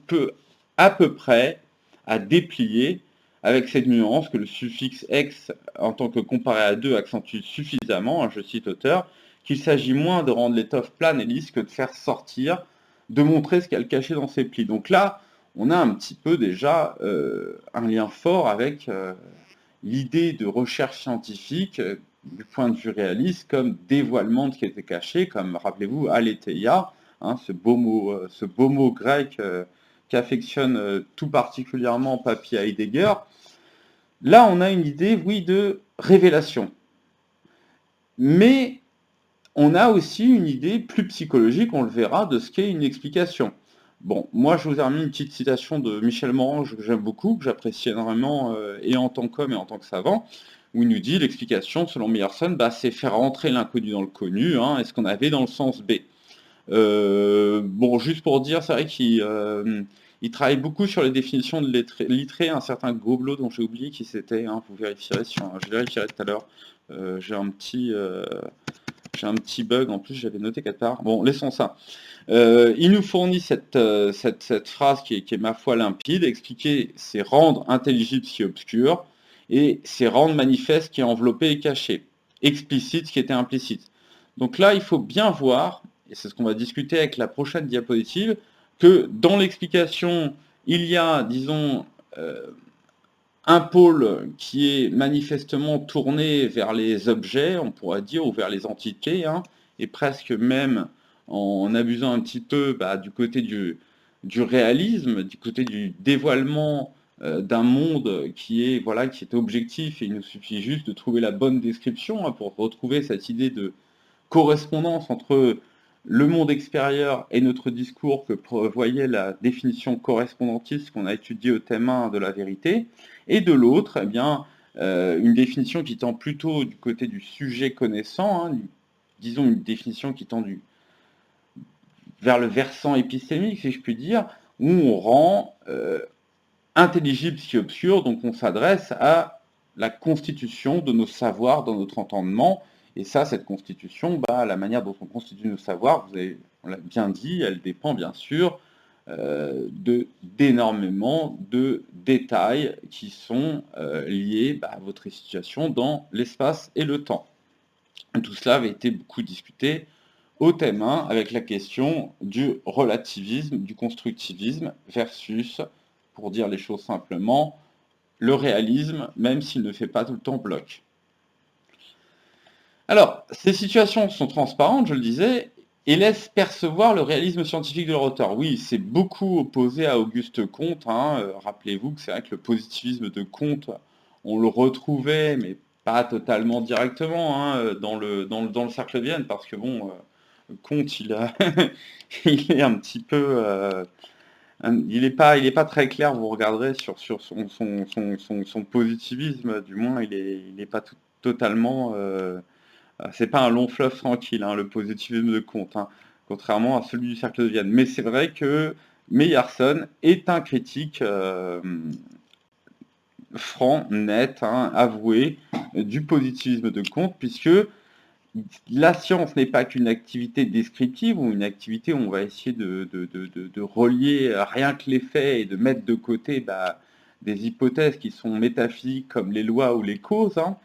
à peu près à déplier, avec cette nuance que le suffixe ex, en tant que comparé à 2, accentue suffisamment, hein, je cite auteur, qu'il s'agit moins de rendre l'étoffe plane et lisse que de faire sortir, de montrer ce qu'elle cachait dans ses plis. Donc là, on a un petit peu déjà un lien fort avec l'idée de recherche scientifique du point de vue réaliste comme dévoilement de ce qui était caché, comme, rappelez-vous, aletheia, hein, ce beau mot grec qu'affectionne tout particulièrement Papy Heidegger. Là, on a une idée, oui, de révélation. Mais on a aussi une idée plus psychologique, on le verra, de ce qu'est une explication. Bon, moi je vous ai remis une petite citation de Michel Morange que j'aime beaucoup, que j'apprécie énormément, et en tant qu'homme et en tant que savant, où il nous dit l'explication, selon Meyerson, bah, c'est faire rentrer l'inconnu dans le connu, hein, et ce qu'on avait dans le sens B. Bon, juste pour dire, c'est vrai qu'il travaille beaucoup sur les définitions de littré, un certain Gobelot dont j'ai oublié qui c'était, hein, vous vérifierez, je vérifierai tout à l'heure. J'ai un petit bug, en plus j'avais noté quelque part. Bon, laissons ça. Il nous fournit cette phrase qui est ma foi limpide. Expliquer, c'est rendre intelligible ce qui est obscur, et c'est rendre manifeste ce qui est enveloppé et caché. Explicite ce qui était implicite. Donc là, il faut bien voir, et c'est ce qu'on va discuter avec la prochaine diapositive, que dans l'explication, il y a, disons, un pôle qui est manifestement tourné vers les objets, on pourrait dire, ou vers les entités, hein, et presque même en abusant un petit peu du côté du réalisme, du côté du dévoilement d'un monde qui est objectif, et il nous suffit juste de trouver la bonne description, hein, pour retrouver cette idée de correspondance entre le monde extérieur et notre discours que prévoyait la définition correspondantiste qu'on a étudiée au thème 1 de la vérité, et de l'autre, eh bien, une définition qui tend plutôt du côté du sujet connaissant, hein, disons une définition qui tend vers le versant épistémique, si je puis dire, où on rend intelligible ce qui est obscur, donc on s'adresse à la constitution de nos savoirs dans notre entendement. Et ça, cette constitution, la manière dont on constitue nos savoirs, on l'a bien dit, elle dépend bien sûr d'énormément de détails qui sont liés à votre situation dans l'espace et le temps. Tout cela avait été beaucoup discuté au thème 1 avec la question du relativisme, du constructivisme versus, pour dire les choses simplement, le réalisme, même s'il ne fait pas tout le temps bloc. Alors, ces situations sont transparentes, je le disais, et laissent percevoir le réalisme scientifique de leur auteur. Oui, c'est beaucoup opposé à Auguste Comte, hein. Rappelez-vous que c'est vrai que le positivisme de Comte, on le retrouvait, mais pas totalement directement, hein, dans le cercle de Vienne, parce que bon, Comte, il est un petit peu... il n'est pas très clair, vous regarderez sur son positivisme, du moins il n'est pas totalement... c'est pas un long fleuve tranquille, hein, le positivisme de Comte, hein, contrairement à celui du cercle de Vienne. Mais c'est vrai que Meyerson est un critique franc, net, hein, avoué, du positivisme de Comte, puisque la science n'est pas qu'une activité descriptive ou une activité où on va essayer de relier rien que les faits et de mettre de côté des hypothèses qui sont métaphysiques comme les lois ou les causes. Hein.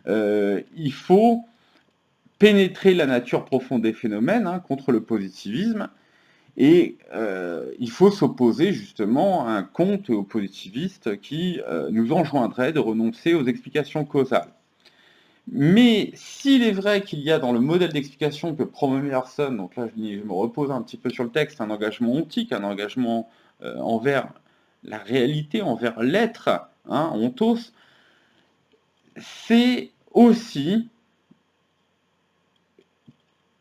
Il faut pénétrer la nature profonde des phénomènes, hein, contre le positivisme, et il faut s'opposer justement à un Comte, aux positivistes qui nous enjoindraient de renoncer aux explications causales. Mais s'il est vrai qu'il y a dans le modèle d'explication que promeut Meyerson, donc là je me repose un petit peu sur le texte, un engagement ontique, un engagement envers la réalité, envers l'être, hein, ontos, c'est aussi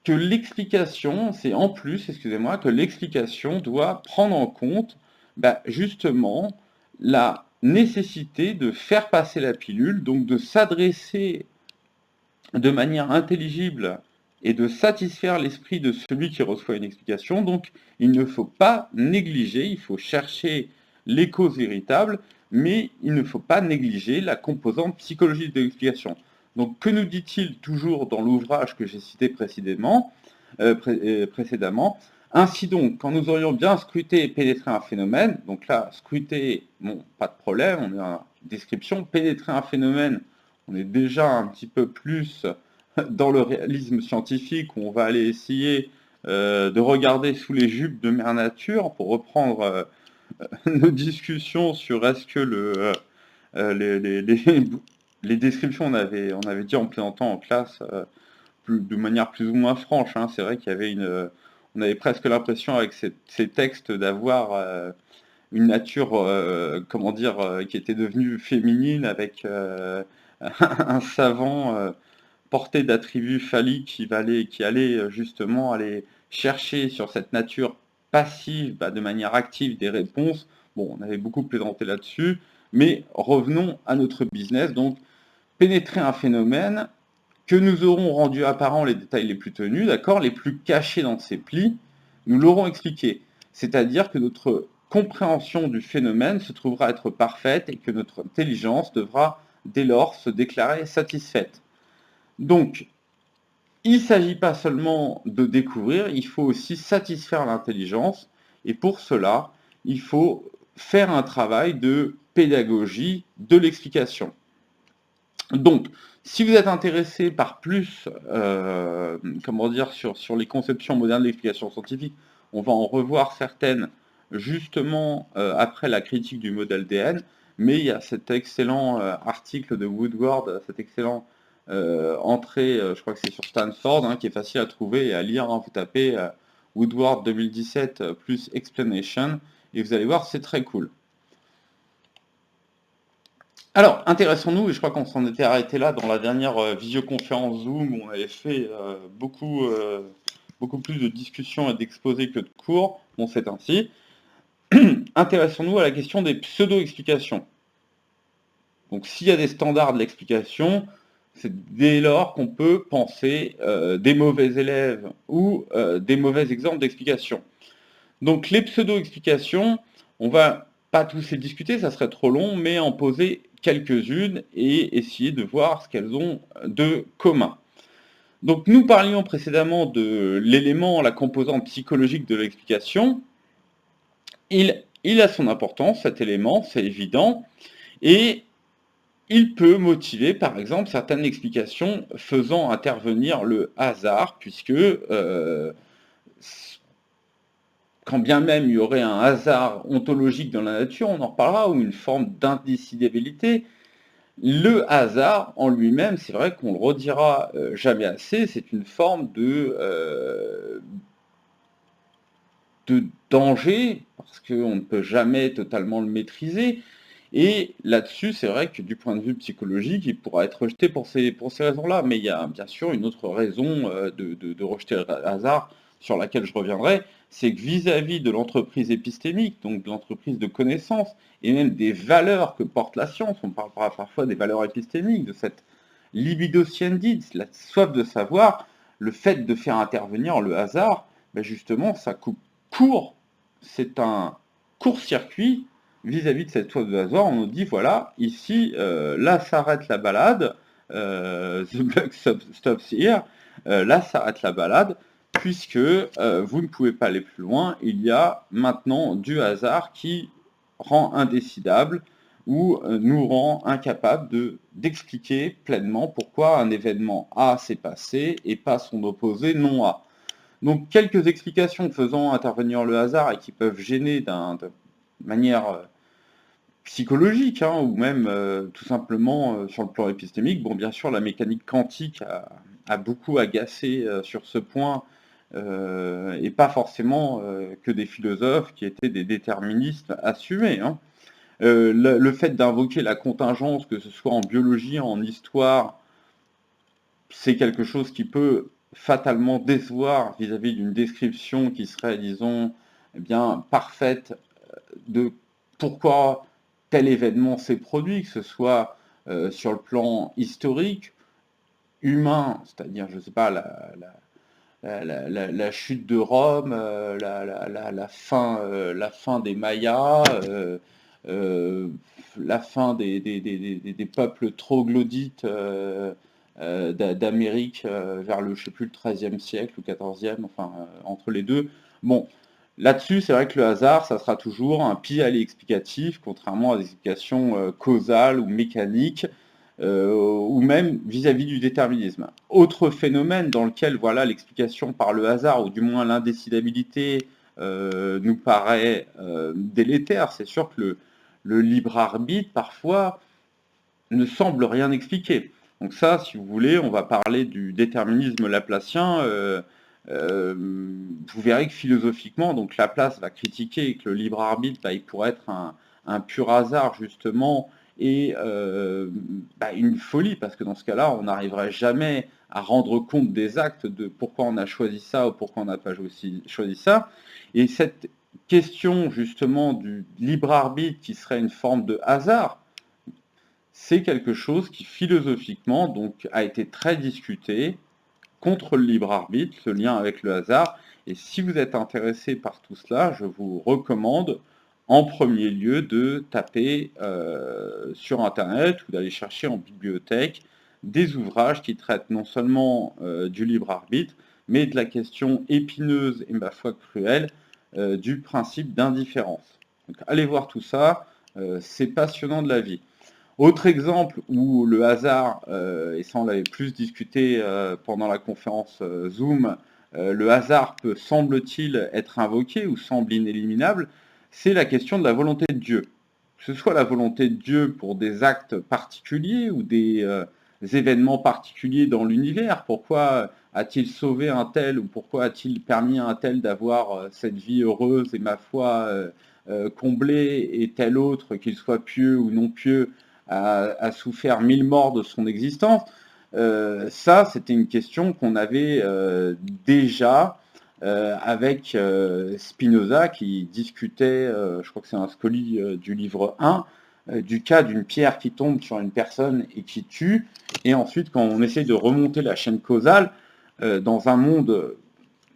que l'explication, c'est en plus, excusez-moi, que l'explication doit prendre en compte justement la nécessité de faire passer la pilule, donc de s'adresser de manière intelligible et de satisfaire l'esprit de celui qui reçoit une explication. Donc, il ne faut pas négliger, il faut chercher les causes véritables, mais il ne faut pas négliger la composante psychologique de l'explication. Donc, que nous dit-il toujours dans l'ouvrage que j'ai cité précédemment, Ainsi donc, quand nous aurions bien scruté et pénétré un phénomène, donc là, scruter, bon, pas de problème, on est en description, pénétrer un phénomène, on est déjà un petit peu plus dans le réalisme scientifique, où on va aller essayer de regarder sous les jupes de Mère Nature, pour reprendre nos discussions sur est-ce que les descriptions, on avait dit en plaisantant en classe, de manière plus ou moins franche, hein. C'est vrai qu'il y avait on avait presque l'impression avec ces textes d'avoir une nature, comment dire, qui était devenue féminine avec un savant porté d'attributs phalliques qui allait justement aller chercher sur cette nature passive, de manière active, des réponses. Bon, on avait beaucoup plaisanté là-dessus, mais revenons à notre business. Donc, pénétrer un phénomène que nous aurons rendu apparent les détails les plus tenus, d'accord, les plus cachés dans ces plis, nous l'aurons expliqué. C'est-à-dire que notre compréhension du phénomène se trouvera être parfaite et que notre intelligence devra dès lors se déclarer satisfaite. Donc, il ne s'agit pas seulement de découvrir, il faut aussi satisfaire l'intelligence, et pour cela, il faut faire un travail de pédagogie de l'explication. Donc, si vous êtes intéressé par plus, comment dire, sur les conceptions modernes de l'explication scientifique, on va en revoir certaines justement après la critique du modèle DN, mais il y a cet excellent article de Woodward, cet excellent entrée, je crois que c'est sur Stanford, hein, qui est facile à trouver et à lire, hein. Vous tapez Woodward 2017 plus explanation, et vous allez voir, c'est très cool. Alors, intéressons-nous, et je crois qu'on s'en était arrêté là dans la dernière visioconférence Zoom, où on avait fait beaucoup plus de discussions et d'exposés que de cours. Bon, c'est ainsi. Intéressons-nous à la question des pseudo-explications. Donc, s'il y a des standards de l'explication, c'est dès lors qu'on peut penser des mauvais élèves ou des mauvais exemples d'explication. Donc, les pseudo-explications, on va pas tous les discuter, ça serait trop long, mais en poser quelques-unes et essayer de voir ce qu'elles ont de commun. Donc nous parlions précédemment de l'élément, la composante psychologique de l'explication. Il a son importance, cet élément, c'est évident, et il peut motiver par exemple certaines explications faisant intervenir le hasard, puisque quand bien même il y aurait un hasard ontologique dans la nature, on en reparlera, ou une forme d'indécidabilité, le hasard en lui-même, c'est vrai qu'on le redira jamais assez, c'est une forme de danger, parce qu'on ne peut jamais totalement le maîtriser, et là-dessus, c'est vrai que du point de vue psychologique, il pourra être rejeté pour ces raisons-là, mais il y a bien sûr une autre raison de rejeter le hasard, sur laquelle je reviendrai, c'est que vis-à-vis de l'entreprise épistémique, donc de l'entreprise de connaissance, et même des valeurs que porte la science, on parlera parfois des valeurs épistémiques, de cette libido sciendit, la soif de savoir, le fait de faire intervenir le hasard, justement, ça coupe court, c'est un court-circuit vis-à-vis de cette soif de hasard. On nous dit, voilà, ici, là s'arrête la balade, the buck stops here, là s'arrête la balade, puisque vous ne pouvez pas aller plus loin, il y a maintenant du hasard qui rend indécidable ou nous rend incapables d'expliquer pleinement pourquoi un événement A s'est passé et pas son opposé non A. Donc quelques explications faisant intervenir le hasard et qui peuvent gêner de manière psychologique, hein, ou même tout simplement sur le plan épistémique. Bon, bien sûr, la mécanique quantique a beaucoup agacé sur ce point, et pas forcément que des philosophes qui étaient des déterministes assumés, hein. Le fait d'invoquer la contingence, que ce soit en biologie, en histoire, c'est quelque chose qui peut fatalement décevoir vis-à-vis d'une description qui serait, disons, parfaite de pourquoi tel événement s'est produit, que ce soit sur le plan historique, humain, c'est-à-dire, je ne sais pas, la chute de Rome, la fin des Mayas, euh, la fin des peuples troglodytes d'Amérique vers le, je sais plus, le XIIIe siècle ou XIVe, enfin, entre les deux. Bon, là-dessus, c'est vrai que le hasard, ça sera toujours un pis-aller explicatif, contrairement à des explications causales ou mécaniques, ou même vis-à-vis du déterminisme. Autre phénomène dans lequel voilà, l'explication par le hasard, ou du moins l'indécidabilité, nous paraît délétère, c'est sûr que le libre arbitre, parfois, ne semble rien expliquer. Donc ça, si vous voulez, on va parler du déterminisme laplacien. Vous verrez que philosophiquement, donc Laplace va critiquer que le libre arbitre, bah, il pourrait être un pur hasard justement et bah, une folie, parce que dans ce cas-là, on n'arriverait jamais à rendre compte des actes de pourquoi on a choisi ça ou pourquoi on n'a pas choisi ça. Et cette question justement du libre arbitre qui serait une forme de hasard, c'est quelque chose qui philosophiquement donc a été très discuté contre le libre arbitre, ce lien avec le hasard. Et si vous êtes intéressé par tout cela, je vous recommande en premier lieu de taper sur Internet ou d'aller chercher en bibliothèque des ouvrages qui traitent non seulement du libre arbitre, mais de la question épineuse et ma foi cruelle du principe d'indifférence. Donc allez voir tout ça, c'est passionnant de la vie. Autre exemple où le hasard, et ça on l'avait plus discuté pendant la conférence Zoom, le hasard peut, semble-t-il, être invoqué ou semble inéliminable, c'est la question de la volonté de Dieu. Que ce soit la volonté de Dieu pour des actes particuliers ou des événements particuliers dans l'univers. Pourquoi a-t-il sauvé un tel ou pourquoi a-t-il permis à un tel d'avoir cette vie heureuse et ma foi comblée et tel autre, qu'il soit pieux ou non pieux, a souffert 1000 morts de son existence. Ça, c'était une question qu'on avait déjà avec Spinoza qui discutait, je crois que c'est un scoli du livre 1, du cas d'une pierre qui tombe sur une personne et qui tue. Et ensuite, quand on essaye de remonter la chaîne causale, dans un monde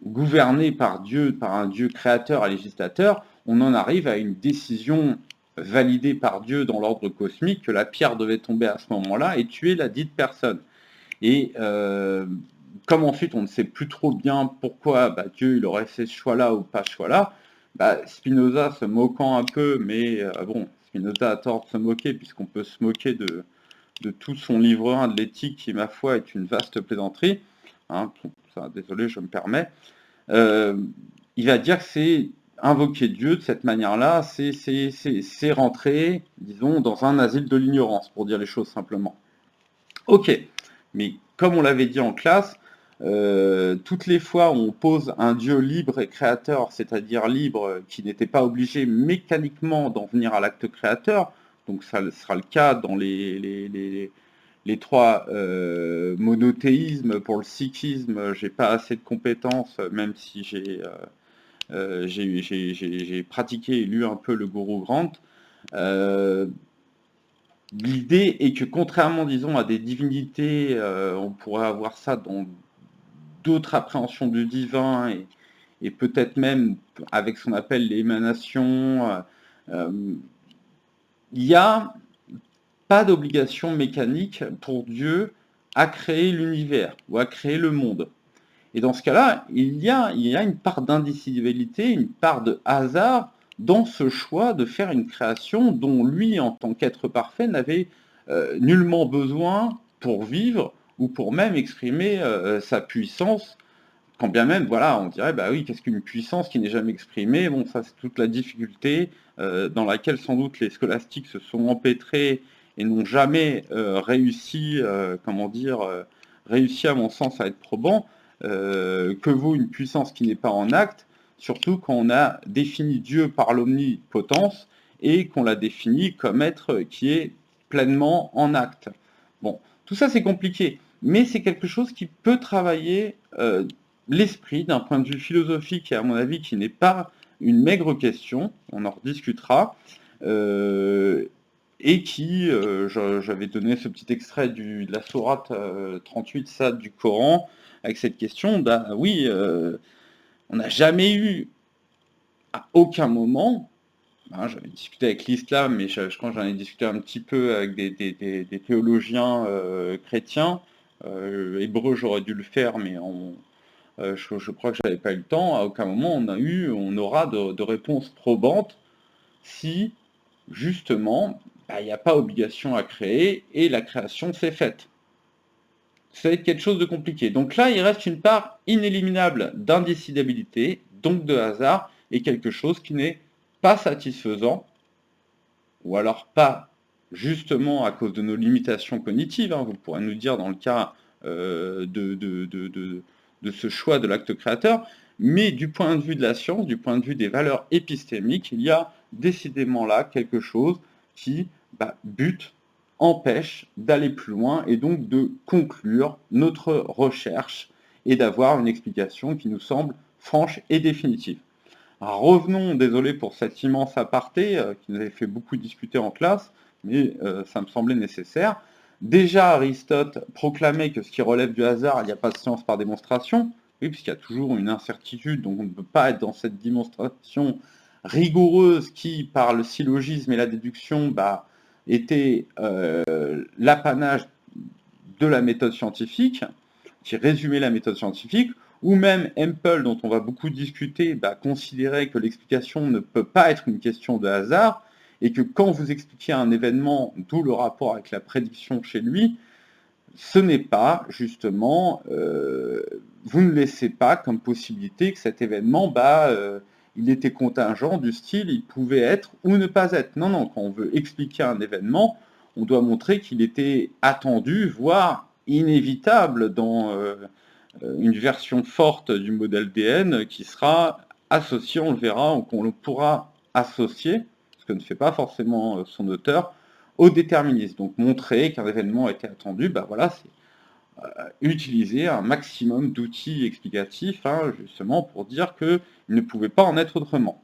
gouverné par Dieu, par un Dieu créateur et législateur, on en arrive à une décision validée par Dieu dans l'ordre cosmique que la pierre devait tomber à ce moment-là et tuer la dite personne. Et comme ensuite on ne sait plus trop bien pourquoi Dieu il aurait fait ce choix-là ou pas ce choix-là, Spinoza se moquant un peu, mais bon, Spinoza a tort de se moquer puisqu'on peut se moquer de tout son livre 1 de l'éthique qui, ma foi, est une vaste plaisanterie. Hein, ça, désolé, je me permets. Il va dire que c'est invoquer Dieu de cette manière-là, c'est rentrer, disons, dans un asile de l'ignorance, pour dire les choses simplement. Ok, mais comme on l'avait dit en classe, toutes les fois où on pose un Dieu libre et créateur, c'est-à-dire libre, qui n'était pas obligé mécaniquement d'en venir à l'acte créateur, donc ça sera le cas dans les trois monothéismes. Pour le sikhisme, j'ai pas assez de compétences, même si j'ai pratiqué et lu un peu le Guru Granth. L'idée est que contrairement, disons, à des divinités, on pourrait avoir ça dans d'autres appréhensions du divin et peut-être même avec ce qu'on appelle l'émanation, il n'y a pas d'obligation mécanique pour Dieu à créer l'univers ou à créer le monde. Et dans ce cas-là, il y a une part d'indécidabilité, une part de hasard dans ce choix de faire une création dont lui, en tant qu'être parfait, n'avait nullement besoin pour vivre ou pour même exprimer sa puissance. Quand bien même, voilà, on dirait, bah oui, qu'est-ce qu'une puissance qui n'est jamais exprimée? Bon, ça c'est toute la difficulté dans laquelle sans doute les scolastiques se sont empêtrés et n'ont jamais réussi, comment dire, réussi à mon sens à être probants. Que vaut une puissance qui n'est pas en acte, surtout quand on a défini Dieu par l'omnipotence et qu'on l'a défini comme être qui est pleinement en acte. Bon, tout ça c'est compliqué, mais c'est quelque chose qui peut travailler l'esprit d'un point de vue philosophique et à mon avis qui n'est pas une maigre question, on en rediscutera. et qui, j'avais donné ce petit extrait de la sourate 38 ça du Coran, avec cette question, bah oui, on n'a jamais eu, à aucun moment, hein, j'avais discuté avec l'islam, mais je crois que j'en ai discuté un petit peu avec des théologiens chrétiens, hébreux j'aurais dû le faire, mais je crois que j'avais pas eu le temps, à aucun moment on aura de réponse probante si justement, bah, il n'y a pas obligation à créer et la création s'est faite. Ça va être quelque chose de compliqué. Donc là, il reste une part inéliminable d'indécidabilité, donc de hasard, et quelque chose qui n'est pas satisfaisant, ou alors pas justement à cause de nos limitations cognitives, hein, vous pourrez nous dire dans le cas de ce choix de l'acte créateur, mais du point de vue de la science, du point de vue des valeurs épistémiques, il y a décidément là quelque chose qui bute, empêche d'aller plus loin et donc de conclure notre recherche et d'avoir une explication qui nous semble franche et définitive. Alors revenons, désolé pour cet immense aparté qui nous avait fait beaucoup discuter en classe, mais ça me semblait nécessaire. Déjà, Aristote proclamait que ce qui relève du hasard, il n'y a pas de science par démonstration, oui, puisqu'il y a toujours une incertitude, donc on ne peut pas être dans cette démonstration rigoureuse qui, par le syllogisme et la déduction, était l'apanage de la méthode scientifique, qui résumait la méthode scientifique, ou même Hempel, dont on va beaucoup discuter, considérait que l'explication ne peut pas être une question de hasard, et que quand vous expliquez un événement, d'où le rapport avec la prédiction chez lui, ce n'est pas, justement, vous ne laissez pas comme possibilité que cet événement, il était contingent du style, il pouvait être ou ne pas être. Non, non, quand on veut expliquer un événement, on doit montrer qu'il était attendu, voire inévitable dans une version forte du modèle DN qui sera associée, on le verra, ou qu'on pourra associer, ce que ne fait pas forcément son auteur, au déterminisme. Donc montrer qu'un événement était attendu, voilà, c'est utiliser un maximum d'outils explicatifs, hein, justement pour dire qu'il ne pouvait pas en être autrement.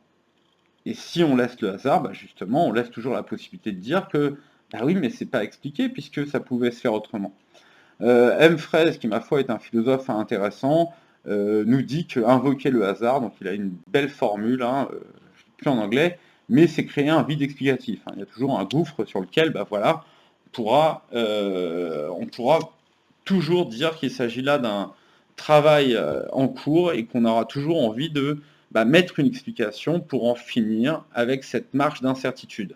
Et si on laisse le hasard, justement, on laisse toujours la possibilité de dire que, oui, mais c'est pas expliqué puisque ça pouvait se faire autrement. M. Fraisse, qui ma foi est un philosophe intéressant, nous dit que invoquer le hasard, donc il a une belle formule, hein, je ne sais plus en anglais, mais c'est créer un vide explicatif. Hein. Il y a toujours un gouffre sur lequel, voilà, on pourra toujours dire qu'il s'agit là d'un travail en cours et qu'on aura toujours envie de mettre une explication pour en finir avec cette marge d'incertitude.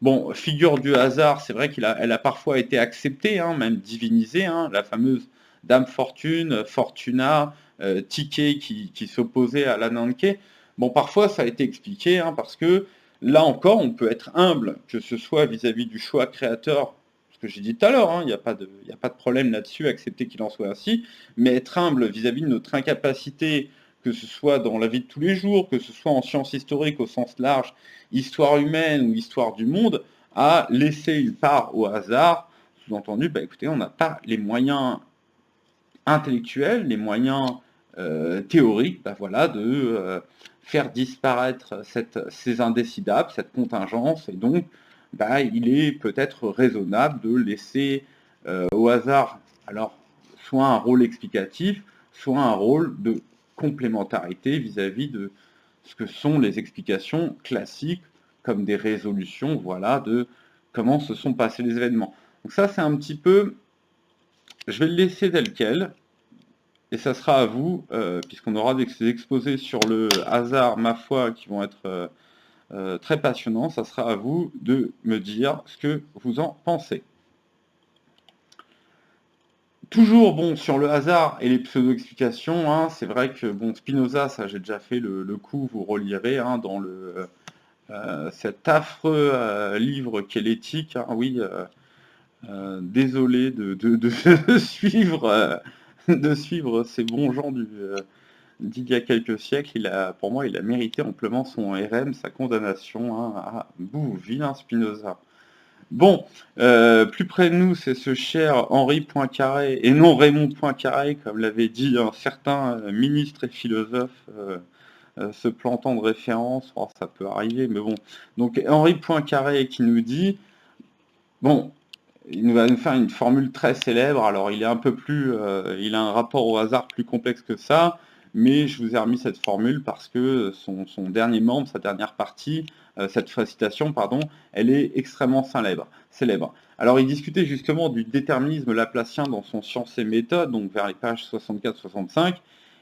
Bon, figure du hasard, c'est vrai qu'elle a parfois été acceptée, hein, même divinisée, hein, la fameuse Dame Fortune, Fortuna, Ticket qui s'opposait à l'Ananke. Bon, parfois ça a été expliqué, hein, parce que là encore, on peut être humble, que ce soit vis-à-vis du choix créateur, ce que j'ai dit tout à l'heure, hein, il n'y a pas de problème là-dessus, accepter qu'il en soit ainsi, mais être humble vis-à-vis de notre incapacité, que ce soit dans la vie de tous les jours, que ce soit en sciences historiques au sens large, histoire humaine ou histoire du monde, à laisser une part au hasard, sous-entendu, écoutez, on n'a pas les moyens intellectuels, les moyens théoriques, voilà, de faire disparaître ces indécidables, cette contingence, et donc il est peut-être raisonnable de laisser au hasard, alors, soit un rôle explicatif, soit un rôle de complémentarité vis-à-vis de ce que sont les explications classiques, comme des résolutions, voilà, de comment se sont passés les événements. Donc ça, c'est un petit peu... Je vais le laisser tel quel, et ça sera à vous, puisqu'on aura des exposés sur le hasard, ma foi, qui vont être très passionnants, ça sera à vous de me dire ce que vous en pensez. Toujours, bon, sur le hasard et les pseudo-explications, hein, c'est vrai que, bon, Spinoza, ça j'ai déjà fait le coup, vous relirez, hein, dans cet affreux livre qu'est l'éthique, hein, oui, désolé de suivre, de suivre ces bons gens d'il y a quelques siècles. Pour moi, il a mérité amplement son RM, sa condamnation, hein, vilain Spinoza. Bon, plus près de nous, c'est ce cher Henri Poincaré, et non Raymond Poincaré, comme l'avait dit un certain ministre et philosophe, se plantant de référence, ça peut arriver, mais bon. Donc Henri Poincaré qui nous dit Bon, il va nous faire une formule très célèbre. Alors, il est un peu plus, il a un rapport au hasard plus complexe que ça, mais je vous ai remis cette formule parce que son dernier membre, sa dernière partie, cette citation, pardon, elle est extrêmement célèbre. Alors, il discutait justement du déterminisme laplacien dans son Sciences et méthodes, donc vers les pages 64-65,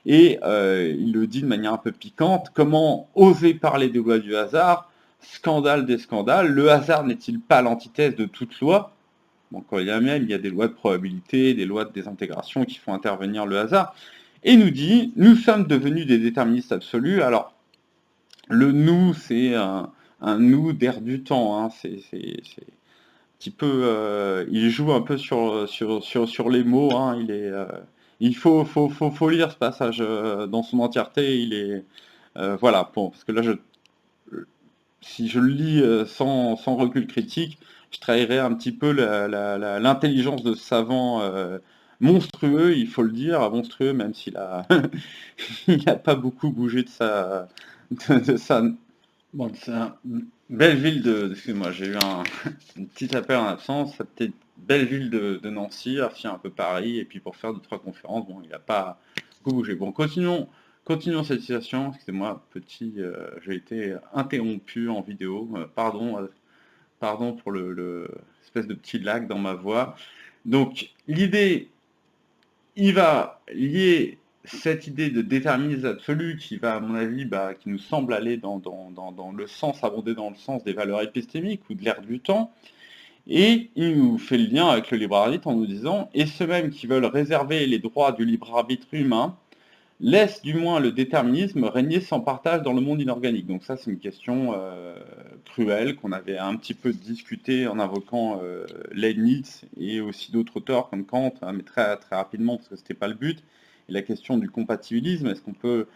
et il le dit de manière un peu piquante, comment oser parler des lois du hasard, scandale des scandales, le hasard n'est-il pas l'antithèse de toute loi? Bon, quand il y a des lois de probabilité, des lois de désintégration qui font intervenir le hasard. Et il nous dit, nous sommes devenus des déterministes absolus. Alors, le nous, c'est un nous d'air du temps. Hein. C'est un petit peu, il joue un peu sur les mots. Hein. Il faut lire ce passage dans son entièreté. Voilà, bon, parce que là, si je le lis sans recul critique, je trahirais un petit peu l'intelligence de ce savant monstrueux, il faut le dire, monstrueux, même s'il a, il a pas beaucoup bougé de sa, bon, de sa belle ville excuse-moi, j'ai eu un petit appel en absence, sa petite belle ville de Nancy, a fait un peu Paris, et puis pour faire 2-3 conférences, bon, il n'a pas beaucoup bougé. Bon, continuons cette situation. Excusez-moi, j'ai été interrompu en vidéo. Pardon pour espèce de petit lag dans ma voix. Donc, l'idée, il va lier cette idée de déterminisme absolu qui va, à mon avis, qui nous semble aller dans le sens, abonder dans le sens des valeurs épistémiques ou de l'ère du temps, et il nous fait le lien avec le libre arbitre en nous disant, et ceux mêmes qui veulent réserver les droits du libre arbitre humain, laisse du moins le déterminisme régner sans partage dans le monde inorganique. Donc ça, c'est une question cruelle qu'on avait un petit peu discuté en invoquant Leibniz et aussi d'autres auteurs comme Kant, hein, mais très, très rapidement parce que ce n'était pas le but. Et la question du compatibilisme, est-ce qu'on peut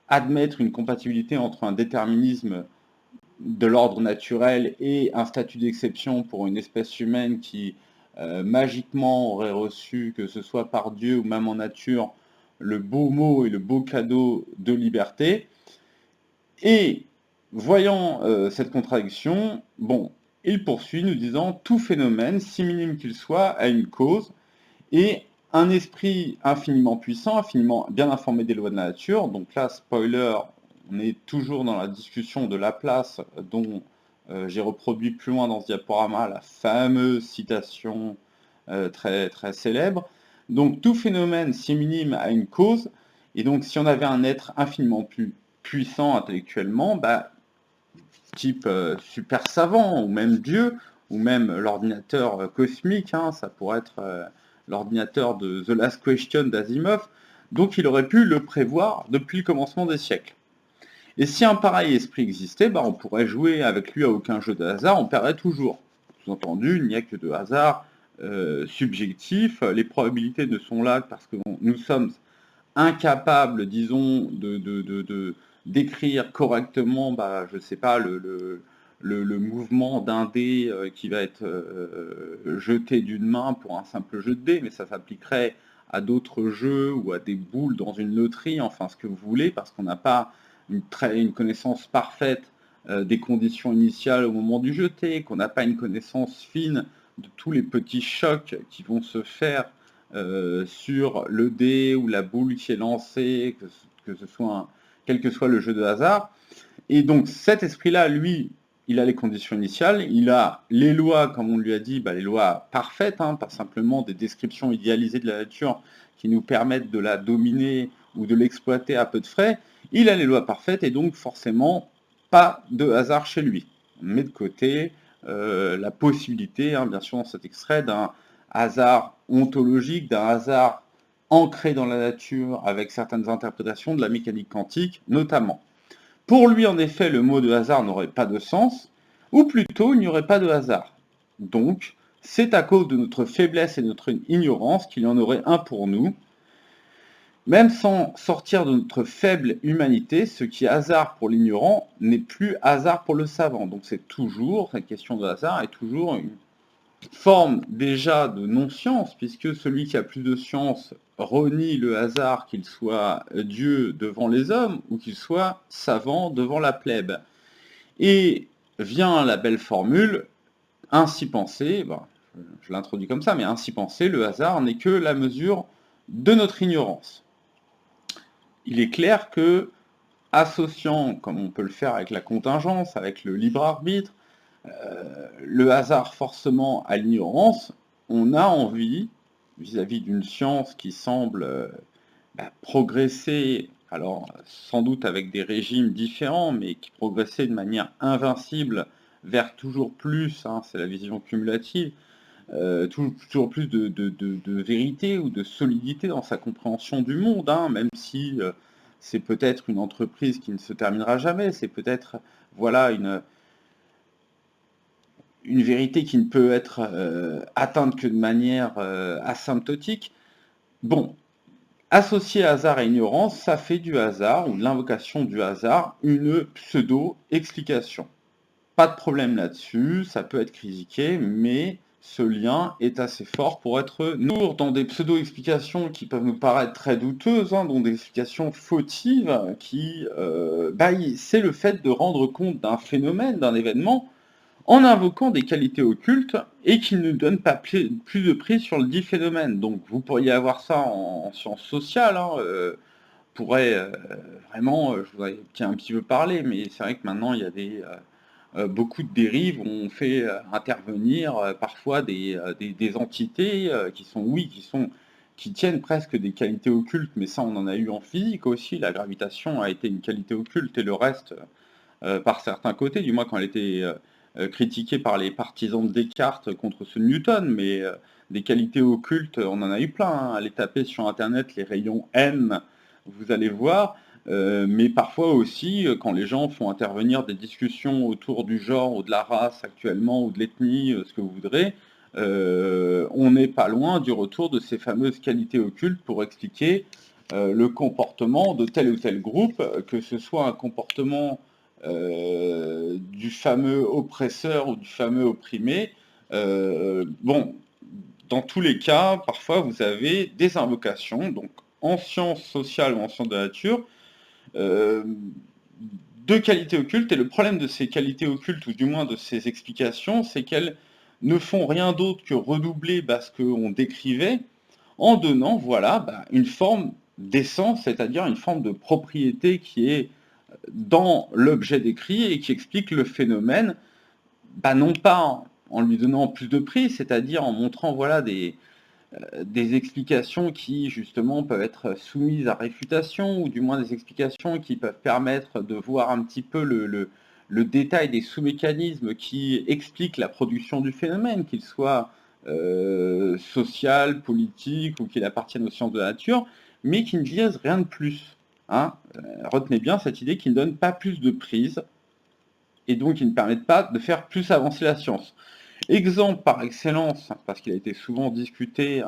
admettre une compatibilité entre un déterminisme de l'ordre naturel et un statut d'exception pour une espèce humaine qui magiquement aurait reçu, que ce soit par Dieu ou même en nature, le beau mot et le beau cadeau de liberté. Et voyant cette contradiction, bon, il poursuit nous disant tout phénomène, si minime qu'il soit, a une cause, et un esprit infiniment puissant, infiniment bien informé des lois de la nature. Donc là, spoiler, on est toujours dans la discussion de Laplace, dont j'ai reproduit plus loin dans ce diaporama la fameuse citation très, très célèbre. Donc tout phénomène, si minime, a une cause, et donc si on avait un être infiniment plus puissant intellectuellement, type super savant, ou même Dieu, ou même l'ordinateur cosmique, hein, ça pourrait être l'ordinateur de The Last Question d'Asimov, donc il aurait pu le prévoir depuis le commencement des siècles. Et si un pareil esprit existait, on pourrait jouer avec lui à aucun jeu de hasard, on perdrait toujours. Sous-entendu, il n'y a que de hasard subjectif, les probabilités ne sont là parce que nous sommes incapables, disons, d'écrire correctement, je ne sais pas, le mouvement d'un dé qui va être jeté d'une main pour un simple jeu de dés, mais ça s'appliquerait à d'autres jeux ou à des boules dans une loterie, enfin ce que vous voulez, parce qu'on n'a pas une connaissance parfaite des conditions initiales au moment du jeté, qu'on n'a pas une connaissance fine de tous les petits chocs qui vont se faire sur le dé ou la boule qui est lancée, quel que soit le jeu de hasard. Et donc cet esprit-là, lui, il a les conditions initiales, il a les lois, comme on lui a dit, les lois parfaites, hein, pas simplement des descriptions idéalisées de la nature qui nous permettent de la dominer ou de l'exploiter à peu de frais. Il a les lois parfaites et donc forcément pas de hasard chez lui. On met de côté la possibilité, hein, bien sûr dans cet extrait, d'un hasard ontologique, d'un hasard ancré dans la nature avec certaines interprétations de la mécanique quantique notamment. Pour lui, en effet, le mot de hasard n'aurait pas de sens, ou plutôt, il n'y aurait pas de hasard. Donc, c'est à cause de notre faiblesse et de notre ignorance qu'il y en aurait un pour nous. Même sans sortir de notre faible humanité, ce qui est hasard pour l'ignorant n'est plus hasard pour le savant. Donc c'est toujours, cette question de hasard est toujours une forme déjà de non-science, puisque celui qui a plus de science renie le hasard, qu'il soit Dieu devant les hommes ou qu'il soit savant devant la plèbe. Et vient la belle formule, Ainsi pensé, bon, je l'introduis comme ça, mais ainsi pensé, le hasard n'est que la mesure de notre ignorance. Il est clair que, associant, comme on peut le faire avec la contingence, avec le libre arbitre, le hasard forcément à l'ignorance, on a envie, vis-à-vis d'une science qui semble progresser, alors sans doute avec des régimes différents, mais qui progressait de manière invincible vers toujours plus, hein, c'est la vision cumulative, toujours plus de vérité ou de solidité dans sa compréhension du monde, hein, même si c'est peut-être une entreprise qui ne se terminera jamais, c'est peut-être voilà une vérité qui ne peut être atteinte que de manière asymptotique. Bon, associer hasard et ignorance, ça fait du hasard, ou de l'invocation du hasard, une pseudo-explication. Pas de problème là-dessus, ça peut être critiqué, mais ce lien est assez fort pour être lourd dans des pseudo-explications qui peuvent nous paraître très douteuses, hein, dont des explications fautives, qui, c'est le fait de rendre compte d'un phénomène, d'un événement, en invoquant des qualités occultes et qui ne donnent pas plus de prise sur le dit phénomène. Donc vous pourriez avoir ça en sciences sociales, hein, pourrait vraiment, je voudrais un petit peu parler, mais c'est vrai que maintenant il y a beaucoup de dérives où on fait intervenir parfois des entités qui tiennent presque des qualités occultes, mais ça on en a eu en physique aussi, la gravitation a été une qualité occulte et le reste par certains côtés, du moins quand elle était critiquée par les partisans de Descartes contre ceux de Newton, mais des qualités occultes, on en a eu plein, hein. Allez taper sur internet les rayons M, vous allez voir, mais parfois aussi, quand les gens font intervenir des discussions autour du genre ou de la race actuellement, ou de l'ethnie, ce que vous voudrez, on n'est pas loin du retour de ces fameuses qualités occultes pour expliquer le comportement de tel ou tel groupe, que ce soit un comportement du fameux oppresseur ou du fameux opprimé. Bon, dans tous les cas, parfois vous avez des invocations, donc en sciences sociales ou en sciences de la nature, euh, de qualités occultes, et le problème de ces qualités occultes, ou du moins de ces explications, c'est qu'elles ne font rien d'autre que redoubler ce qu'on décrivait, en donnant une forme d'essence, c'est-à-dire une forme de propriété qui est dans l'objet décrit et qui explique le phénomène, non pas en lui donnant plus de prix, c'est-à-dire en montrant des explications qui justement peuvent être soumises à réfutation, ou du moins des explications qui peuvent permettre de voir un petit peu le détail des sous-mécanismes qui expliquent la production du phénomène, qu'il soit social, politique, ou qu'il appartienne aux sciences de la nature, mais qui ne disent rien de plus. Hein. Retenez bien cette idée qui ne donne pas plus de prise, et donc qui ne permettent pas de faire plus avancer la science. Exemple par excellence, parce qu'il a été souvent discuté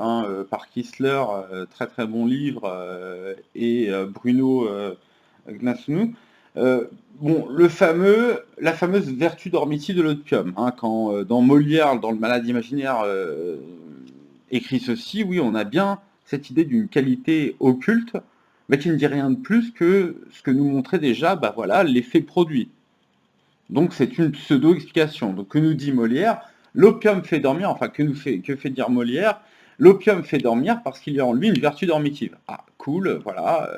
par Kistler, très très bon livre, et Bruno Gnasnou, la fameuse vertu dormitive de l'opium. Hein, quand dans Molière, dans le Malade imaginaire, écrit ceci, oui, on a bien cette idée d'une qualité occulte, mais qui ne dit rien de plus que ce que nous montrait déjà l'effet produit. Donc c'est une pseudo-explication. Donc que nous dit Molière, l'opium fait dormir, enfin que fait dire Molière, l'opium fait dormir parce qu'il y a en lui une vertu dormitive. Ah, cool, voilà,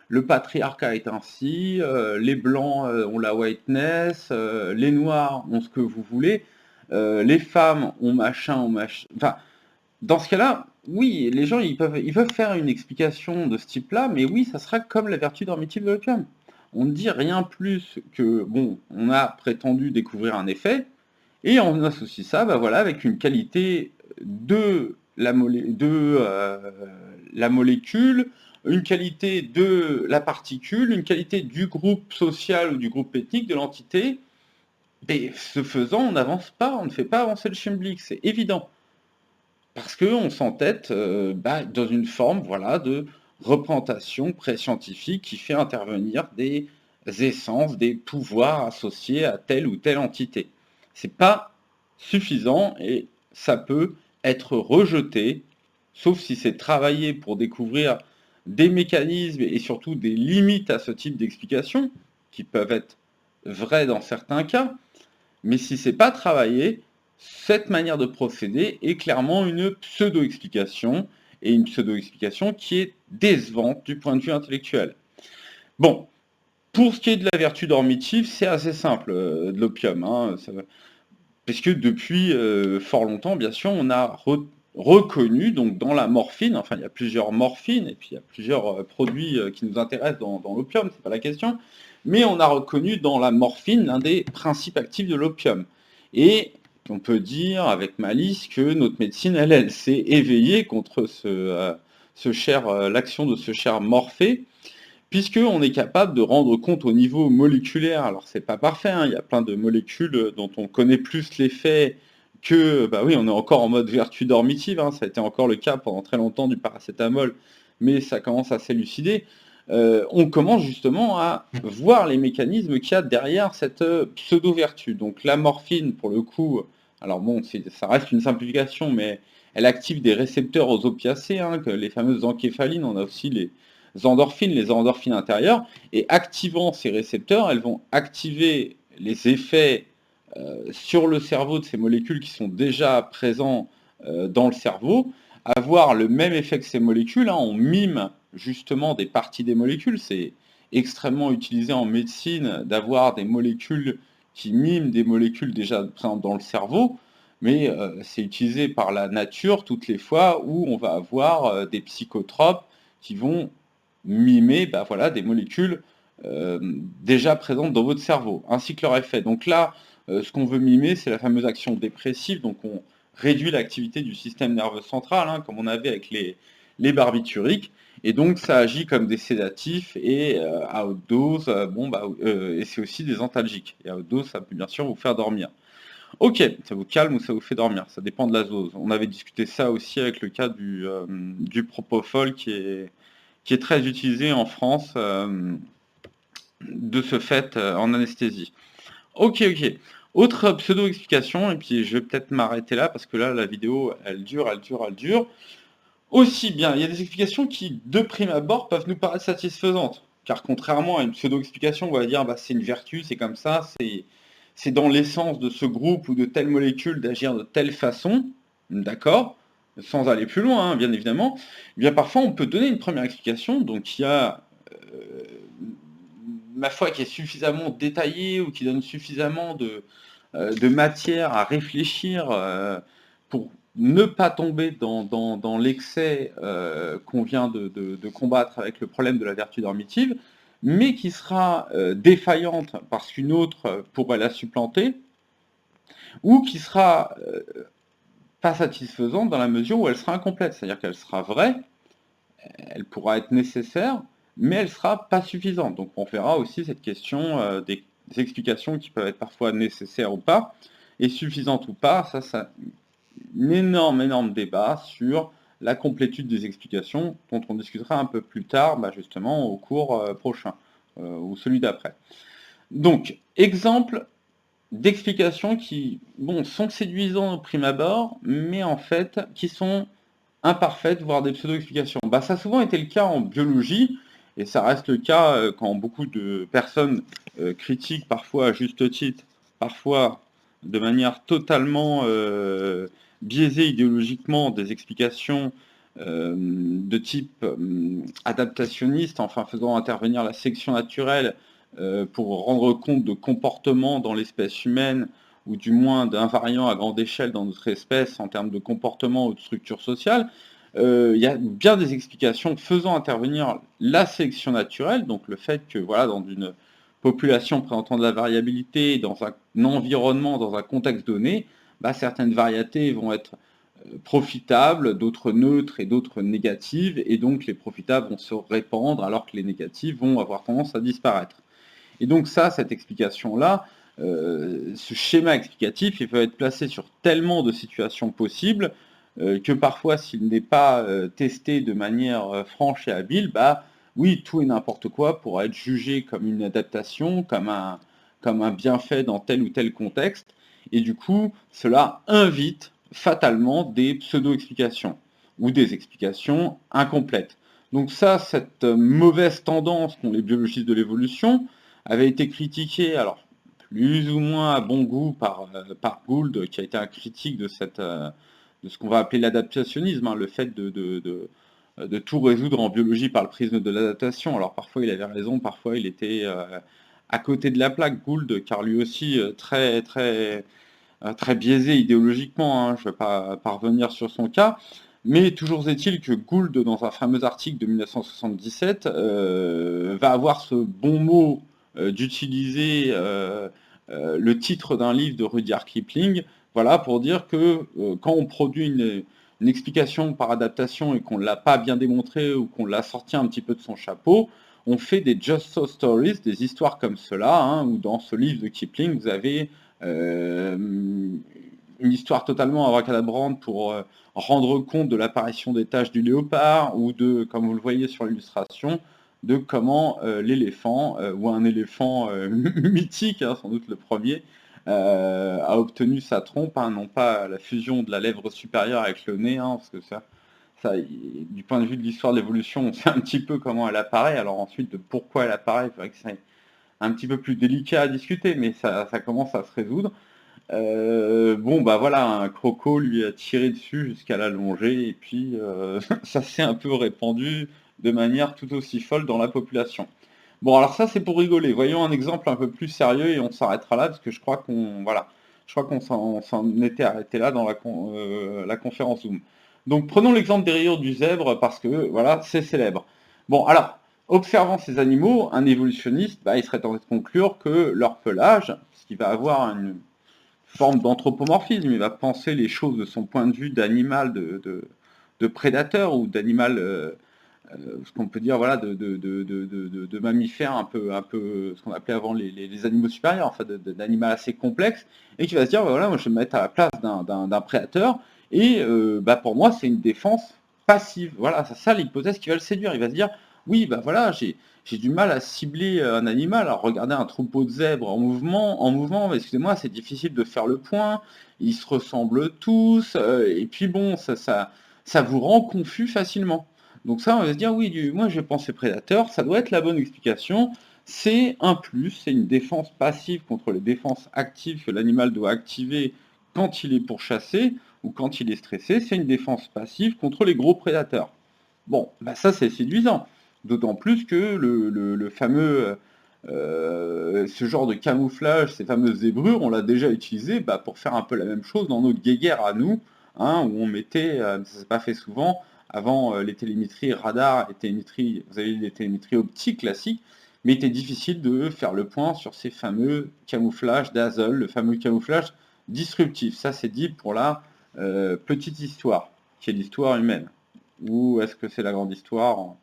le patriarcat est ainsi, les blancs ont la whiteness, les noirs ont ce que vous voulez, les femmes ont machin, Enfin, dans ce cas-là, oui, les gens ils peuvent faire une explication de ce type-là, mais oui, ça sera comme la vertu dormitive de l'opium. On ne dit rien plus que, bon, on a prétendu découvrir un effet, et on associe ça avec une qualité de la molécule, une qualité de la particule, une qualité du groupe social ou du groupe ethnique, de l'entité, et ce faisant, on n'avance pas, on ne fait pas avancer le schmilblick, c'est évident. Parce qu'on s'entête dans une forme de représentation pré-scientifique qui fait intervenir des essences, des pouvoirs associés à telle ou telle entité. C'est pas suffisant et ça peut être rejeté, sauf si c'est travaillé pour découvrir des mécanismes et surtout des limites à ce type d'explication, qui peuvent être vraies dans certains cas, mais si c'est pas travaillé, cette manière de procéder est clairement une pseudo-explication, et une pseudo-explication qui est décevante du point de vue intellectuel. Bon, pour ce qui est de la vertu dormitive, c'est assez simple, de l'opium, hein, puisque depuis fort longtemps, bien sûr, on a reconnu, donc dans la morphine, enfin il y a plusieurs morphines, et puis il y a plusieurs produits qui nous intéressent dans l'opium, c'est pas la question, mais on a reconnu dans la morphine l'un des principes actifs de l'opium. Et on peut dire avec malice que notre médecine, elle s'est éveillée contre l'action de ce cher morphée, puisqu'on est capable de rendre compte au niveau moléculaire. Alors c'est pas parfait, hein, il y a plein de molécules dont on connaît plus l'effet que, bah oui, on est encore en mode vertu dormitive, hein, ça a été encore le cas pendant très longtemps du paracétamol, mais ça commence à s'élucider. On commence justement à voir les mécanismes qu'il y a derrière cette pseudo-vertu. Donc la morphine, pour le coup, alors bon, ça reste une simplification, mais elle active des récepteurs aux opiacés, hein, que les fameuses encéphalines, on a aussi les endorphines intérieures, et activant ces récepteurs, elles vont activer les effets sur le cerveau de ces molécules qui sont déjà présents dans le cerveau, avoir le même effet que ces molécules, hein, on mime justement des parties des molécules, c'est extrêmement utilisé en médecine d'avoir des molécules qui miment des molécules déjà présentes dans le cerveau, mais c'est utilisé par la nature toutes les fois où on va avoir des psychotropes qui vont mimer voilà, des molécules déjà présentes dans votre cerveau, ainsi que leur effet. Donc là, ce qu'on veut mimer, c'est la fameuse action dépressive, donc on réduit l'activité du système nerveux central, hein, comme on avait avec les barbituriques, et donc ça agit comme des sédatifs, et à haute dose, et c'est aussi des antalgiques, et à haute dose, ça peut bien sûr vous faire dormir. Ok, ça vous calme ou ça vous fait dormir, ça dépend de la dose. On avait discuté ça aussi avec le cas du propofol qui est très utilisé en France de ce fait en anesthésie. Ok, ok. Autre pseudo-explication, et puis je vais peut-être m'arrêter là parce que là la vidéo elle dure, elle dure, elle dure. Aussi bien, il y a des explications qui de prime abord peuvent nous paraître satisfaisantes. Car contrairement à une pseudo-explication, on va dire bah, c'est une vertu, c'est comme ça, c'est dans l'essence de ce groupe ou de telle molécule d'agir de telle façon, d'accord, sans aller plus loin, hein, bien évidemment, eh bien parfois on peut donner une première explication, donc il y a, ma foi, qui est suffisamment détaillée ou qui donne suffisamment de matière à réfléchir pour ne pas tomber dans l'excès qu'on vient de combattre avec le problème de la vertu dormitive, mais qui sera défaillante parce qu'une autre pourrait la supplanter, ou qui sera pas satisfaisante dans la mesure où elle sera incomplète, c'est-à-dire qu'elle sera vraie, elle pourra être nécessaire, mais elle sera pas suffisante. Donc on verra aussi cette question des explications qui peuvent être parfois nécessaires ou pas, et suffisantes ou pas, ça c'est un énorme débat sur la complétude des explications, dont on discutera un peu plus tard, justement au cours prochain, ou celui d'après. Donc, exemple d'explications qui sont séduisants au prime abord, mais en fait qui sont imparfaites, voire des pseudo-explications. Ça a souvent été le cas en biologie, et ça reste le cas quand beaucoup de personnes critiquent, parfois à juste titre, parfois de manière totalement biaisée idéologiquement, des explications de type adaptationniste, enfin faisant intervenir la sélection naturelle pour rendre compte de comportements dans l'espèce humaine, ou du moins d'invariants à grande échelle dans notre espèce en termes de comportement ou de structure sociale. Il y a bien des explications faisant intervenir la sélection naturelle, donc le fait que voilà, dans une population présentant de la variabilité, dans un environnement, dans un contexte donné, certaines variétés vont être profitables, d'autres neutres et d'autres négatives, et donc les profitables vont se répandre alors que les négatives vont avoir tendance à disparaître. Et donc ça, cette explication-là, ce schéma explicatif, il peut être placé sur tellement de situations possibles que parfois, s'il n'est pas testé de manière franche et habile, oui, tout et n'importe quoi pourra être jugé comme une adaptation, comme un bienfait dans tel ou tel contexte, et du coup, cela invite fatalement des pseudo-explications, ou des explications incomplètes. Donc ça, cette mauvaise tendance qu'ont les biologistes de l'évolution, avait été critiquée, alors plus ou moins à bon goût par Gould, qui a été un critique de ce qu'on va appeler l'adaptationnisme, hein, le fait de tout résoudre en biologie par le prisme de l'adaptation. Alors parfois il avait raison, parfois il était à côté de la plaque, Gould, car lui aussi très biaisé idéologiquement, hein, je ne vais pas revenir sur son cas, mais toujours est-il que Gould, dans un fameux article de 1977, va avoir ce bon mot d'utiliser le titre d'un livre de Rudyard Kipling, voilà, pour dire que quand on produit une explication par adaptation et qu'on ne l'a pas bien démontré ou qu'on l'a sorti un petit peu de son chapeau, on fait des just so stories, des histoires comme cela, hein, où dans ce livre de Kipling, vous avez une histoire totalement abracadabrante pour rendre compte de l'apparition des taches du léopard ou de, comme vous le voyez sur l'illustration, de comment l'éléphant, ou un éléphant mythique, hein, sans doute le premier, a obtenu sa trompe, hein, non pas la fusion de la lèvre supérieure avec le nez, hein, parce que du point de vue de l'histoire de l'évolution, on sait un petit peu comment elle apparaît, alors ensuite de pourquoi elle apparaît, c'est vrai que c'est un petit peu plus délicat à discuter, mais ça commence à se résoudre. Bon, bah voilà, un croco lui a tiré dessus jusqu'à l'allonger, et puis ça s'est un peu répandu de manière tout aussi folle dans la population. Bon, alors ça c'est pour rigoler. Voyons un exemple un peu plus sérieux et on s'arrêtera là parce que je crois qu'on s'en était arrêté là dans la conférence Zoom. Donc prenons l'exemple des rayures du zèbre parce que voilà, c'est célèbre. Bon, alors, observant ces animaux, un évolutionniste, bah, il serait tenté de conclure que leur pelage, ce qui va avoir une forme d'anthropomorphisme, il va penser les choses de son point de vue d'animal de prédateur ou d'animal, ce qu'on peut dire, voilà, de mammifère un peu, ce qu'on appelait avant les animaux supérieurs, enfin d'animal assez complexe, et qui va se dire, bah, voilà, moi je vais me mettre à la place d'un prédateur, et bah, pour moi c'est une défense passive. Voilà, c'est ça l'hypothèse qui va le séduire. Il va se dire, oui, bah voilà, j'ai du mal à cibler un animal. Alors regardez un troupeau de zèbres en mouvement, excusez-moi, c'est difficile de faire le point, ils se ressemblent tous, et puis bon, ça vous rend confus facilement. Donc ça, on va se dire, oui, moi je pensais prédateur, ça doit être la bonne explication. C'est un plus, c'est une défense passive contre les défenses actives que l'animal doit activer quand il est pourchassé ou quand il est stressé. C'est une défense passive contre les gros prédateurs. Bon, bah ça c'est séduisant. D'autant plus que le fameux, ce genre de camouflage, ces fameuses zébrures, on l'a déjà utilisé bah, pour faire un peu la même chose dans notre guéguerre à nous, hein, où on mettait, ça s'est pas fait souvent, avant les télémétries radar et télémétries, vous avez les télémétries optiques classiques, mais il était difficile de faire le point sur ces fameux camouflages d'Azol, le fameux camouflage disruptif. Ça c'est dit pour la petite histoire, qui est l'histoire humaine. Ou est-ce que c'est la grande histoire?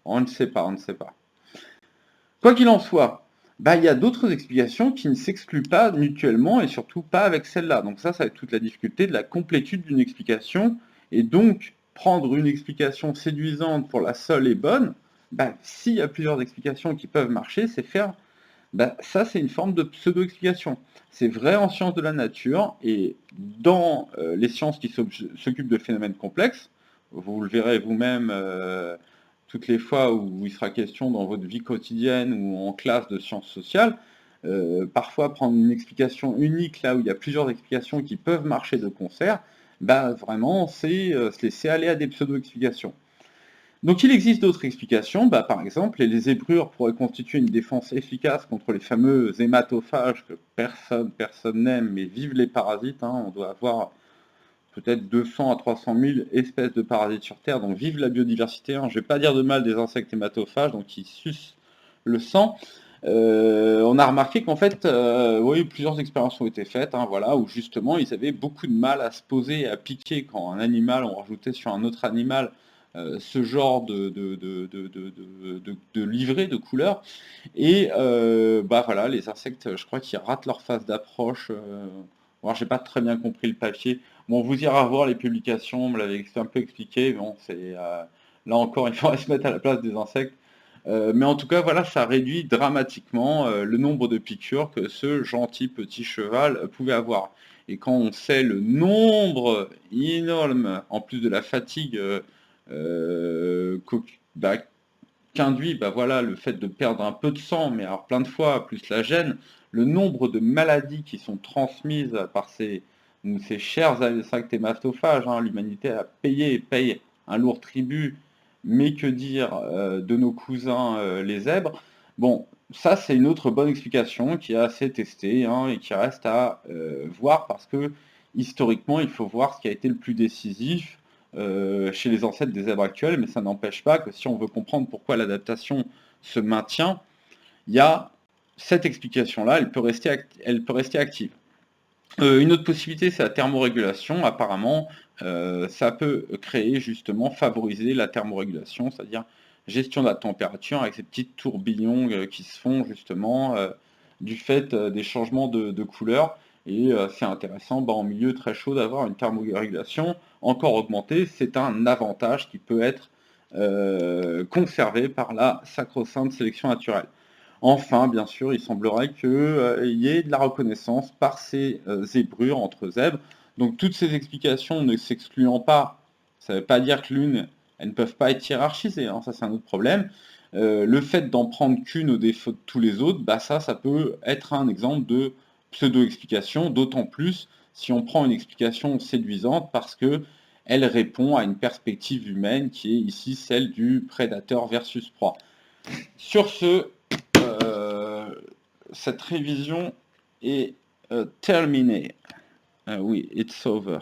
On ne sait pas, on ne sait pas. Quoi qu'il en soit, bah, il y a d'autres explications qui ne s'excluent pas mutuellement et surtout pas avec celle-là. Donc ça va être toute la difficulté de la complétude d'une explication. Et donc, prendre une explication séduisante pour la seule et bonne, bah, s'il y a plusieurs explications qui peuvent marcher, c'est faire... Bah, ça, c'est une forme de pseudo-explication. C'est vrai en sciences de la nature et dans les sciences qui s'occupent de phénomènes complexes, vous le verrez vous-même toutes les fois où il sera question dans votre vie quotidienne ou en classe de sciences sociales, parfois prendre une explication unique là où il y a plusieurs explications qui peuvent marcher de concert, bah, vraiment c'est se laisser aller à des pseudo-explications. Donc il existe d'autres explications, bah, par exemple les zébrures pourraient constituer une défense efficace contre les fameux hématophages que personne n'aime, mais vivent les parasites, hein. On doit avoir peut-être 200 à 300 000 espèces de parasites sur Terre, donc vive la biodiversité, hein. Je ne vais pas dire de mal des insectes hématophages, donc qui sucent le sang. On a remarqué qu'en fait, oui, plusieurs expériences ont été faites, hein, voilà, où justement ils avaient beaucoup de mal à se poser et à piquer quand un animal, on rajoutait sur un autre animal ce genre de livret de couleurs. Et bah voilà, les insectes, je crois qu'ils ratent leur phase d'approche. Alors, j'ai pas très bien compris le papier. Bon, vous irez voir les publications, on me l'avait un peu expliqué. Bon, c'est là encore, il faudrait se mettre à la place des insectes. Mais en tout cas, voilà, ça réduit dramatiquement le nombre de piqûres que ce gentil petit cheval pouvait avoir. Et quand on sait le nombre énorme, en plus de la fatigue bah, qu'induit bah, voilà, le fait de perdre un peu de sang, mais alors plein de fois, plus la gêne, le nombre de maladies qui sont transmises par ces chers insectes hématophages, hein. L'humanité a payé et paye un lourd tribut, mais que dire de nos cousins les zèbres? Bon, ça c'est une autre bonne explication qui est assez testée, hein, et qui reste à voir parce que historiquement il faut voir ce qui a été le plus décisif chez les ancêtres des zèbres actuels, mais ça n'empêche pas que si on veut comprendre pourquoi l'adaptation se maintient, il y a cette explication-là, elle peut rester active. Une autre possibilité, c'est la thermorégulation. Apparemment, ça peut créer justement, favoriser la thermorégulation, c'est-à-dire gestion de la température avec ces petits tourbillons qui se font justement du fait des changements de couleur. Et c'est intéressant en milieu très chaud d'avoir une thermorégulation encore augmentée. C'est un avantage qui peut être conservé par la sacro-sainte sélection naturelle. Enfin, bien sûr, il semblerait qu'il y ait de la reconnaissance par ces zébrures entre zèbres. Donc toutes ces explications ne s'excluant pas, ça ne veut pas dire que elles ne peuvent pas être hiérarchisées, hein, ça c'est un autre problème. Le fait d'en prendre qu'une au défaut de tous les autres, bah ça peut être un exemple de pseudo-explication, d'autant plus si on prend une explication séduisante parce que elle répond à une perspective humaine qui est ici celle du prédateur versus proie. Sur ce, cette révision est terminée. Oui, it's over.